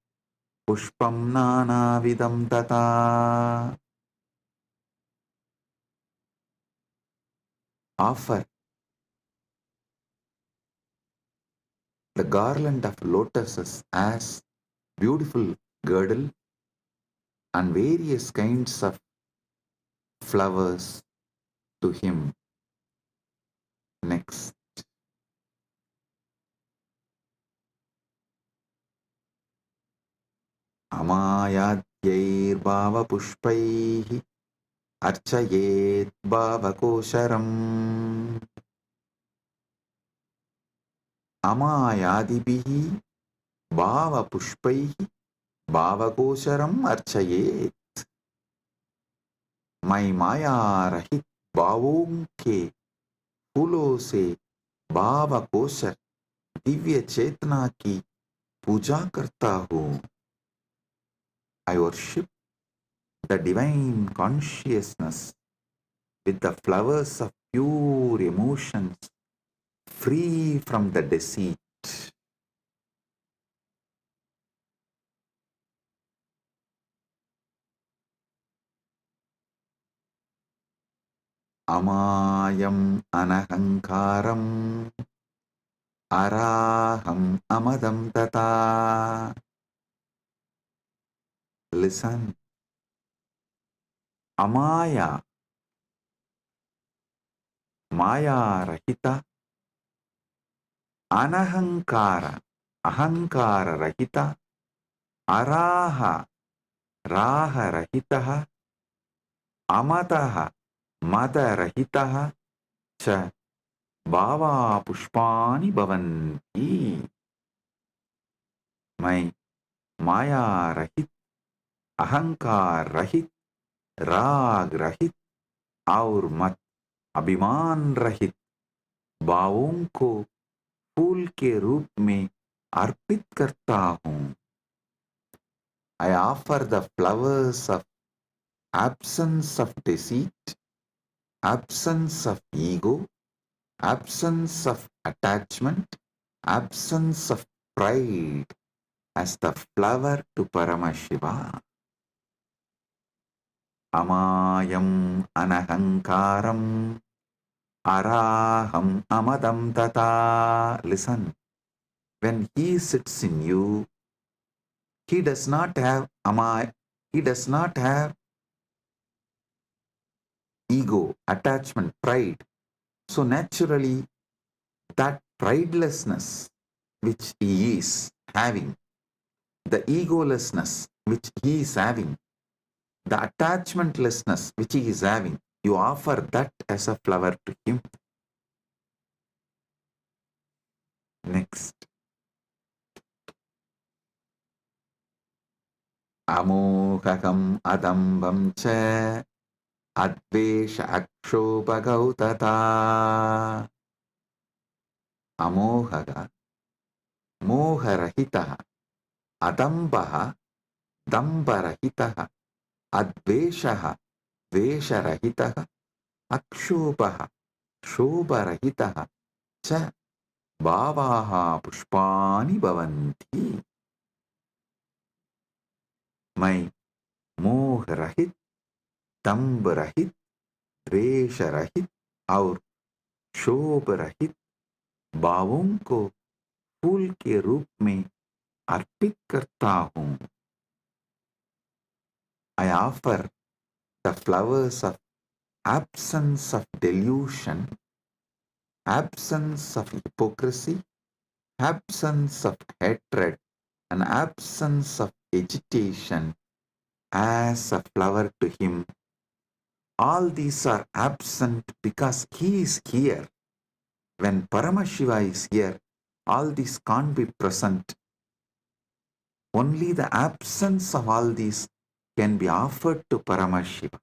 Pushpam Nanavidam Tata. Offer the garland of lotuses as beautiful girdle and various kinds of flowers to him. Next. Amayadyir bhava pushpaihi archayet bhava kosharam. Amayadibihi bhava pushpaihi bhava kosharam archayet. मैं माया रहित भावों के फूलों से भाव kosher Divya चेतना की पूजा करता हूँ. I worship the divine consciousness with the flowers of pure emotions, free from the deceit. Amayam anahankaram araham amadam tata. Listen. Amaya, Maya Rahita, Anahankara, Ahankara Rahita, Araha, Raha Rahitaha, Amataha, Madarahitah cha bhava pushpani bhavanti. मैं माया रहित, अहंकार रहित, राग रहित और मत अभिमान रहित भावों को फूल के रूप में अर्पित करता हूँ. I offer the flowers of absence of deceit, absence of ego, absence of attachment, absence of pride as the flower to Paramashiva. Amayam anahankaram araham amadam tata. Listen, when he sits in you, he does not have he does not have ego, attachment, pride. So naturally, that pridelessness which he is having, the egolessness which he is having, the attachmentlessness which he is having, you offer that as a flower to him. Next. Amohakam adambam cha advesha akshobhagautata. Amohaga, moharahitaha, adambaha, dambarahitaha, adveshaha, vesharahitaha, akshobhaha, shobharahitaha cha bhavaha pushpani bhavanti. मैं मोह रहित, दंभ रहित, द्वेष रहित और शोभ रहित भावों को फूल के रूप में अर्पित करता हूँ. I offer the flowers of absence of delusion, absence of hypocrisy, absence of hatred, and absence of agitation as a flower to him. All these are absent because he is here. When Paramashiva is here, all these can't be present. Only the absence of all these can be offered to Paramashiva.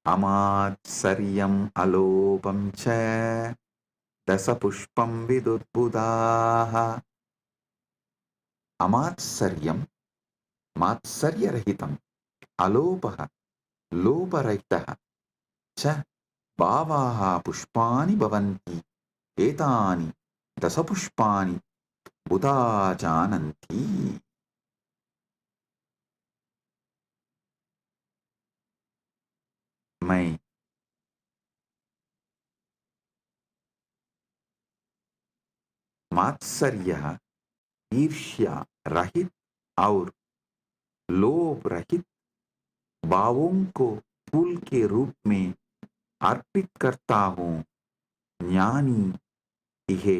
Amatsariyam alopam cha dasapushpam vidudbudaha. Amatsaryam, matsaryarahitam, alopaha, loparahitaha cha bhavaha pushpani bhavanti. Etani dasapushpani buddha jananti. मैं मात्सर्य, ईर्ष्या रहित और लोभ रहित भावों को फूल के रूप में अर्पित करता हूँ. ज्ञानी इहे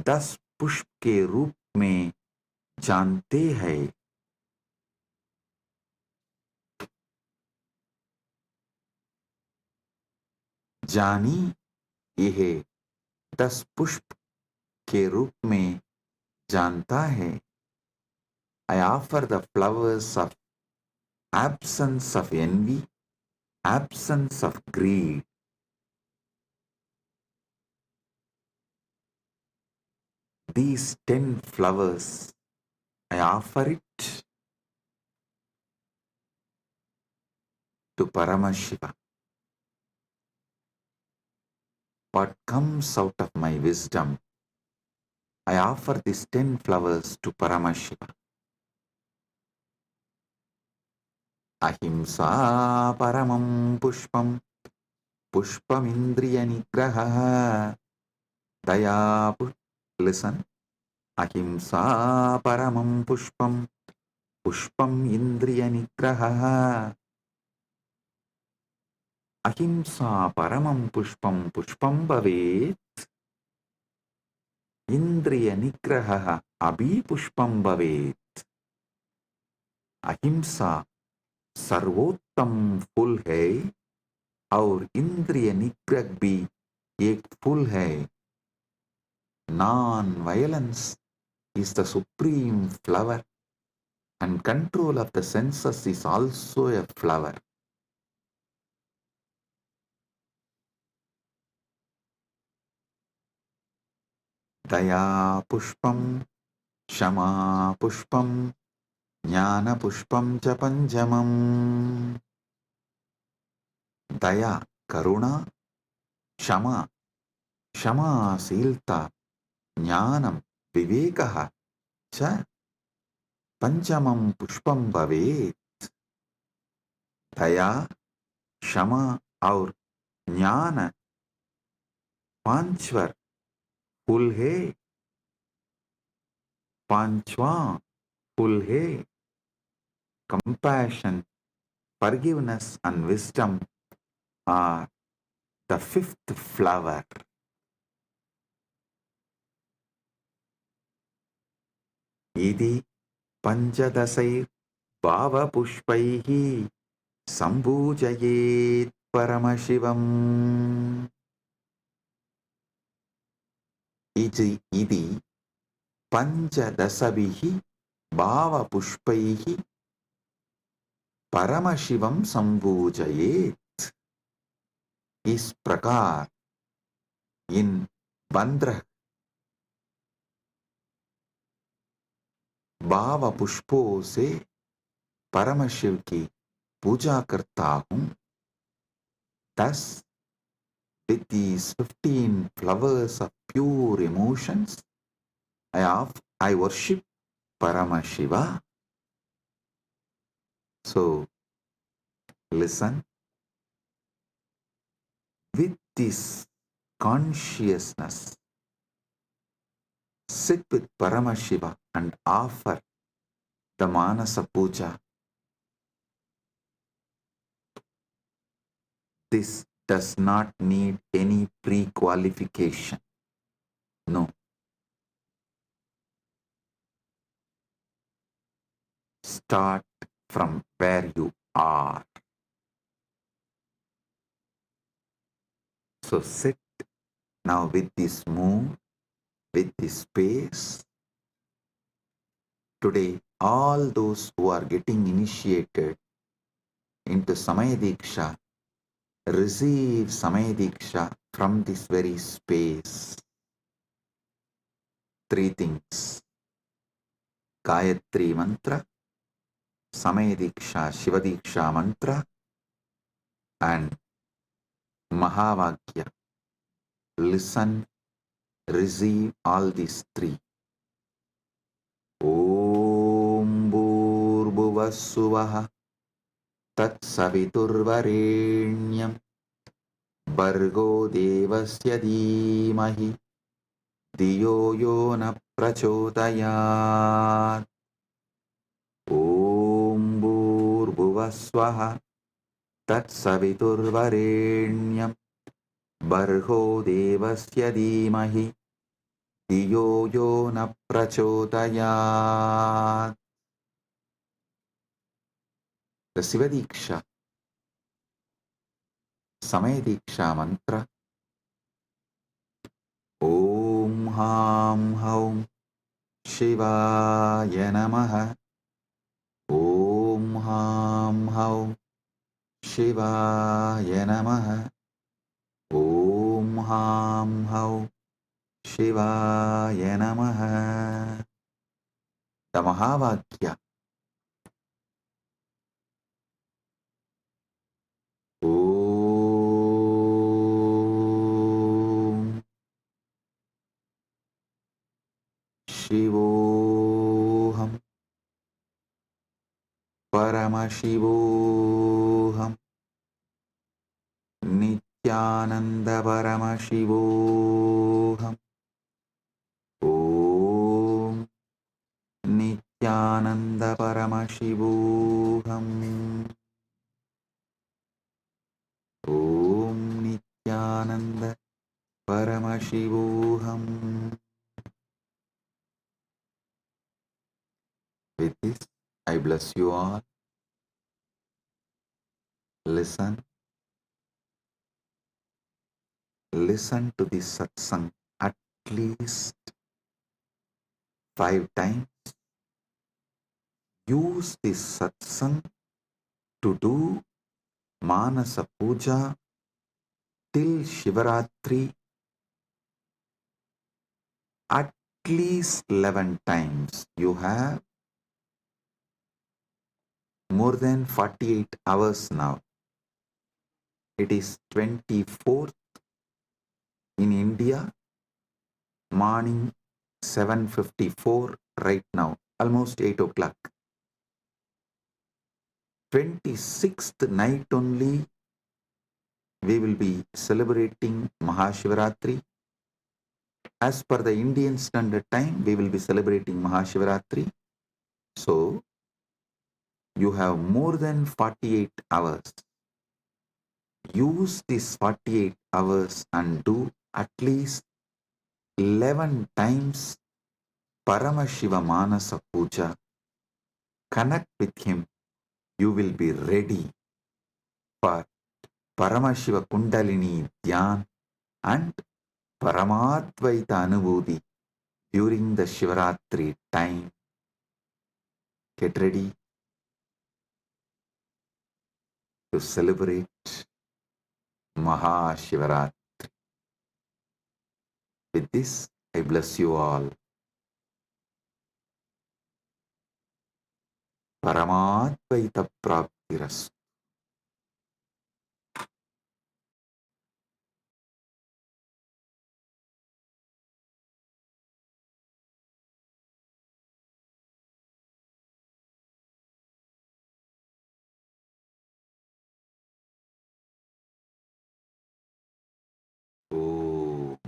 10 पुष्प के रूप में जानते हैं. जानी यह 10 पुष्प के रूप में जानता है. I offer the flowers of absence of envy, absence of greed. These 10 flowers, I offer it to Paramashiva. What comes out of my wisdom, I offer these 10 flowers to Paramashiva. Ahimsa paramam pushpam, pushpam indriya nigraha, daya. Listen. Ahimsa paramam pushpam, pushpam indriya nigraha. Ahimsa paramam pushpam, pushpam bhavet. Indriya nigraha abhi pushpam bhavet. अहिंसा सर्वोत्तम फूल है और इंद्रिय निग्रह भी एक फूल है. Non-violence is the supreme flower and control of the senses is also a flower. Daya pushpam, Shama pushpam, Jnana pushpam cha panjamam. Daya karuna, Shama Shamasīlta, Jnanam Vivekaha cha Panchamam Pushpam Bhavet. दया क्षमा और ज्ञान पांचवर फूल है. पांचवा फूल है. Compassion, forgiveness and wisdom are the fifth flower. इति पंचदशैर् भावपुष्पैः सम्पूजयेत् परमशिवम्. इति पंचदशभिः भावपुष्पैः परमशिवं सम्पूजयेत्. इस प्रकार इन 15 भाव पुष्पों से परमशिव की पूजा करता हूँ. Thus, with these 15 flowers of pure emotions, I worship Paramashiva. So, listen. With this consciousness, sit with Paramashiva and offer the Manasa Puja. This does not need any pre-qualification. No. Start from where you are. So sit now with this mood, with this space. Today, all those who are getting initiated into Samaya Diksha receive Samaya Diksha from this very space. 3 things. Gayatri Mantra, Samaya Diksha, Shiva Diksha Mantra, and Mahavakya. Listen, receive all these 3. Om Bhurбhuvah Tat Saviturvarenyam Bhargo Devasya Dhimahi Diyo Yo Na Prachodayat. Om Bhurбhuvah Tat Saviturvarenyam Bhargo Devasya Dhimahi Diyo Yo Na Prachodayat. The Shiva Diksha, Samaya Diksha Mantra. Om Ham Haum Shivaya Namaha. Om Ham Haum Shivaya Namaha. Om Ham Haum Shivaya Namaha. The Mahavakya. Om Shivoham Paramashivoham Nityananda Paramashivoham. Om Nityananda Paramashivoham. Om Nityananda Paramashivoham. With this, I bless you all. Listen to this satsang at least 5 times. Use this satsang to do Manasa Puja till Shivaratri at least 11 times. You have more than 48 hours now. It is 24th in India, morning 7:54 right now, almost 8 o'clock. 26th night only we will be celebrating Mahashivaratri. As per the Indian Standard Time, we will be celebrating Mahashivaratri. So, you have more than 48 hours. Use these 48 hours and do at least 11 times Paramashiva Manasa Puja. Connect with him. You will be ready for Paramashiva Kundalini Dhyan and Paramadvaita Anubhuti during the Shivaratri time. Get ready to celebrate Mahashivaratri. With this, I bless you all. Paramadvaita Praptirastu. Oh,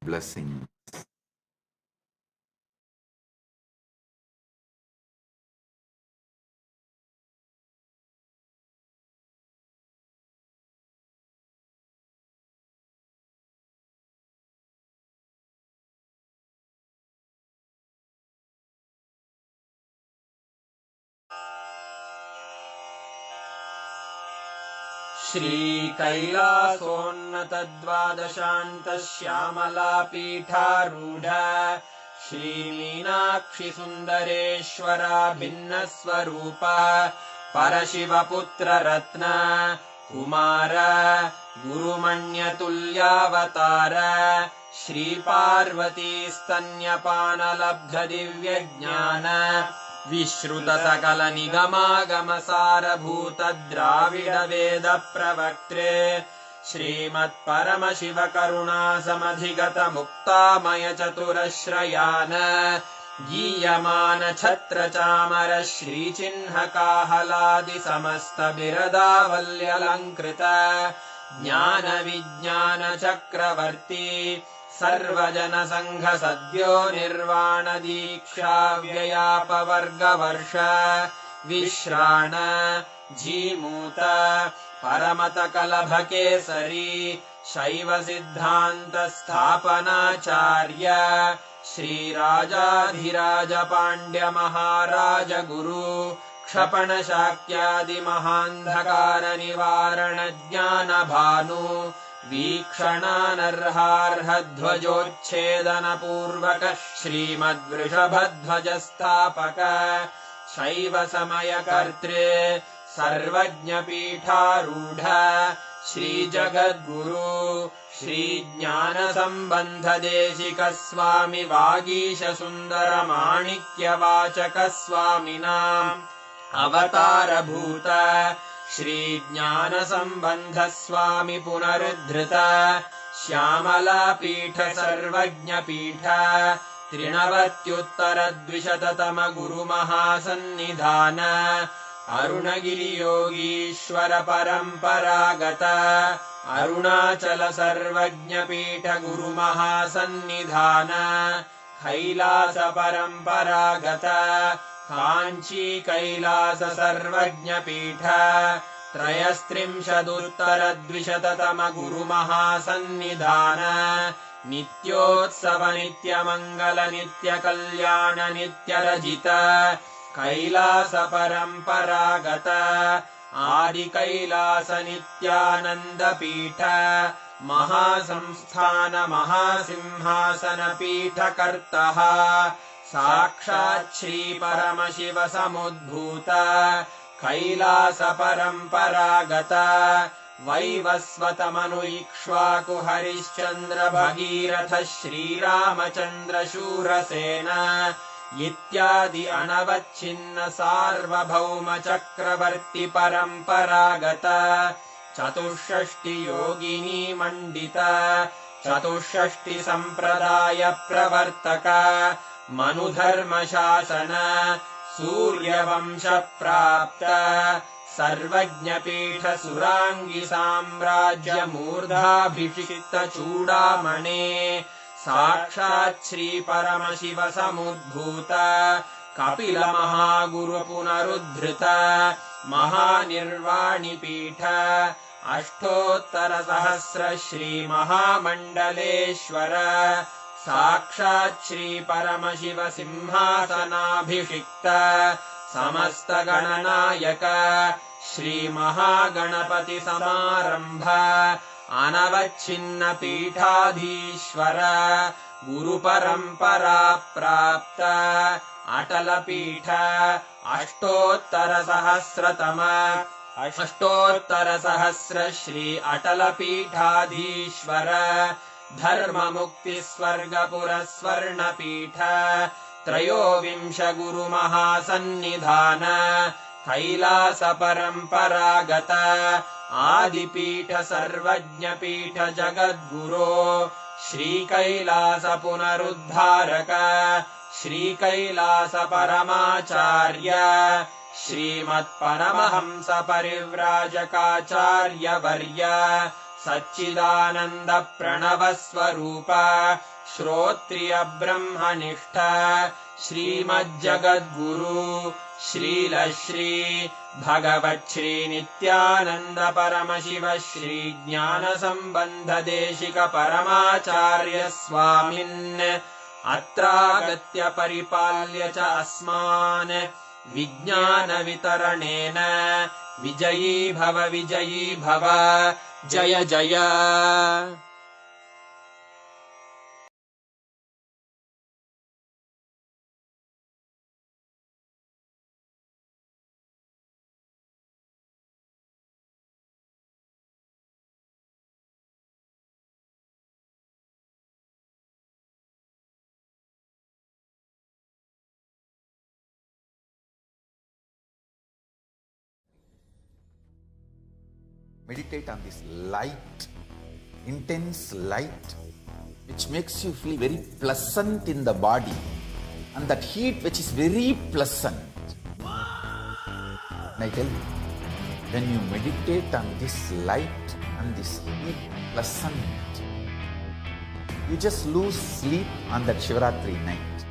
blessings. श्रीकैलासोन्नतद्वादशान्तश्यामलापीठारूढ श्रीमीनाक्षिसुन्दरेश्वरा भिन्नस्वरूप परशिवपुत्ररत्न Kumar गुरुमण्यतुल्यावतार श्रीपार्वतीस्तन्यपानलब्धदिव्यज्ञान विश्रुतसकलनिगमागमसारभूत द्राविडवेद प्रवक्त्रे श्रीमत्परमशिवकरुणासमधिगत मुक्तामय चतुरश्रयान गीयमान छत्रचामर श्रीचिह्नकाहलादि समस्त बिरदावल्यलङ्कृत ज्ञानविज्ञान चक्रवर्ती सर्वजन संघ सद्यो निर्वाण दीक्षा व्ययापवर्गवर्ष विश्राण जीमूत परमत कलभकेसरी शैव सिद्धान्त स्थापनाचार्य श्रीराजाधिराज पाण्ड्य महाराज गुरु क्षपण शाक्यादि महान्धकार निवारण ज्ञान भानु वीक्षणानर्हार्हध्वजोच्छेदन पूर्वक श्रीमद्वृषभध्वजस्थापक शैव समय कर्त्रे सर्वज्ञपीठारूढ श्रीजगद्गुरु श्रीज्ञानसम्बन्ध देशिक स्वामि वागीश सुन्दर माणिक्यवाचक स्वामिनाम् अवतारभूत श्रीज्ञानसम्बन्ध स्वामि पुनरुद्धृत श्यामलापीठ सर्वज्ञपीठ 93 गुरुमहासन्निधान अरुणगिरियोगीश्वर परम्परागत अरुणाचल सर्वज्ञपीठ गुरुमहासन्निधान कैलास परम्परागत काञ्ची कैलास सर्वज्ञपीठ 33 गुरुमहासन्निधान नित्योत्सव नित्यमङ्गल नित्यकल्याण नित्यरजित कैलास परम्परागत आदिकैलास नित्यानन्द पीठ महासंस्थान महासिंहासन पीठकर्तः साक्षात् श्री परमशिव समुद्भूत कैलास परम्परागत वैवस्वत मनु इक्ष्वाकु हरिश्चन्द्र भगीरथ श्रीरामचन्द्र शूरसेन इत्यादि अनवच्छिन्न सार्वभौम चक्रवर्ति परम्परागत चतुष्षष्टि योगिनी मण्डित चतुष्षष्टि सम्प्रदाय प्रवर्तक मनुधर्म शासन सूर्यवंश प्राप्त सर्वज्ञपीठ सुरांगी साम्राज्य मूर्धाभिषिक्त चूडामणे साक्षात् श्री परमशिव समुद्भूत कपिल महागुरु पुनरुद्धृत महानिर्वाणि पीठ अष्टोत्तर सहस्र श्री महामण्डलेश्वर साक्षात् श्री परमशिव सिंहासनाभिषिक्त समस्त गणनायक श्री महागणपति समारंभ अनवच्छिन्न पीठाधीश्वर गुरु परंपरा प्राप्त अटल पीठ अष्टोत्तर सहस्र श्री अटल पीठाधीश्वर धर्म मुक्ति स्वर्गपुर स्वर्ण पीठ त्रयोविंश गुरु महासन्निधान कैलास परम्परागत आदिपीठ सर्वज्ञ पीठ जगद्गुरो श्री कैलास पुनरुद्धारक श्री कैलास परमाचार्य श्रीमत्परमहंस परिव्राजकाचार्य वर्य सच्चिदानंद प्रणव स्वरूप श्रोत्रिय ब्रह्मनिष्ठ श्रीमज्जगद्गुरु श्रीलश्री भगवच्छ्री नित्यानंद परमशिव श्री ज्ञान संबंध देशिक परमाचार्य स्वामिन् अत्रागत्य परिपाल्य च अस्मान् विज्ञान वितरणेन विजयी भव जय जय। Meditate on this light, intense light, which makes you feel very pleasant in the body, and that heat which is very pleasant. And I tell you, when you meditate on this light and this heat pleasant, you just lose sleep on that Shivaratri night.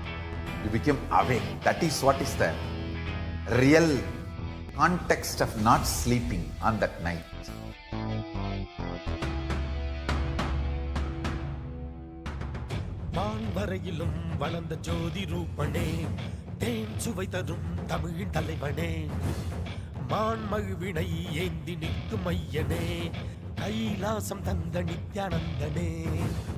You become awake. That is what is the real context of not sleeping on that night. வான்வரையிலும் வளர்ந்த ஜோதி ரூபனே தேன் சுவை தரும் தமிழின் தலைவனே மான்மகிழ்வினை ஏந்தி நிற்கும் ஐயனே கைலாசம் தந்த நித்யானந்தனே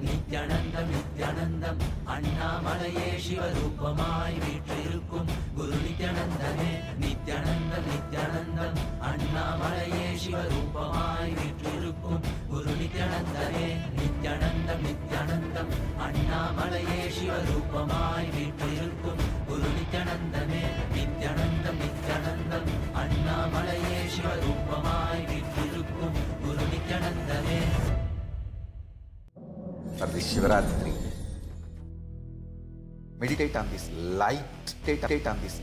நித்யானந்தம் நித்யானந்தம் அண்ணாமலையே சிவரூபமாய் வீற்றிருக்கும் குரு நித்யானந்தனே நித்யானந்தம் நித்யானந்தம் அண்ணாமலையே சிவரூபமாய் வீற்றிருக்கும் குரு நித்யானந்தனே நித்யானந்தம் நித்யானந்தம் அண்ணாமலையே சிவரூபமாய் வீற்றிருக்கும் குரு நித்யானந்தனே நித்யானந்தம் நித்யானந்தம் அண்ணாமலையே சிவரூபமாய் வீற்றிருக்கும் குரு நித்யானந்தனே. For this Shivaratri, meditate on this light, meditate on this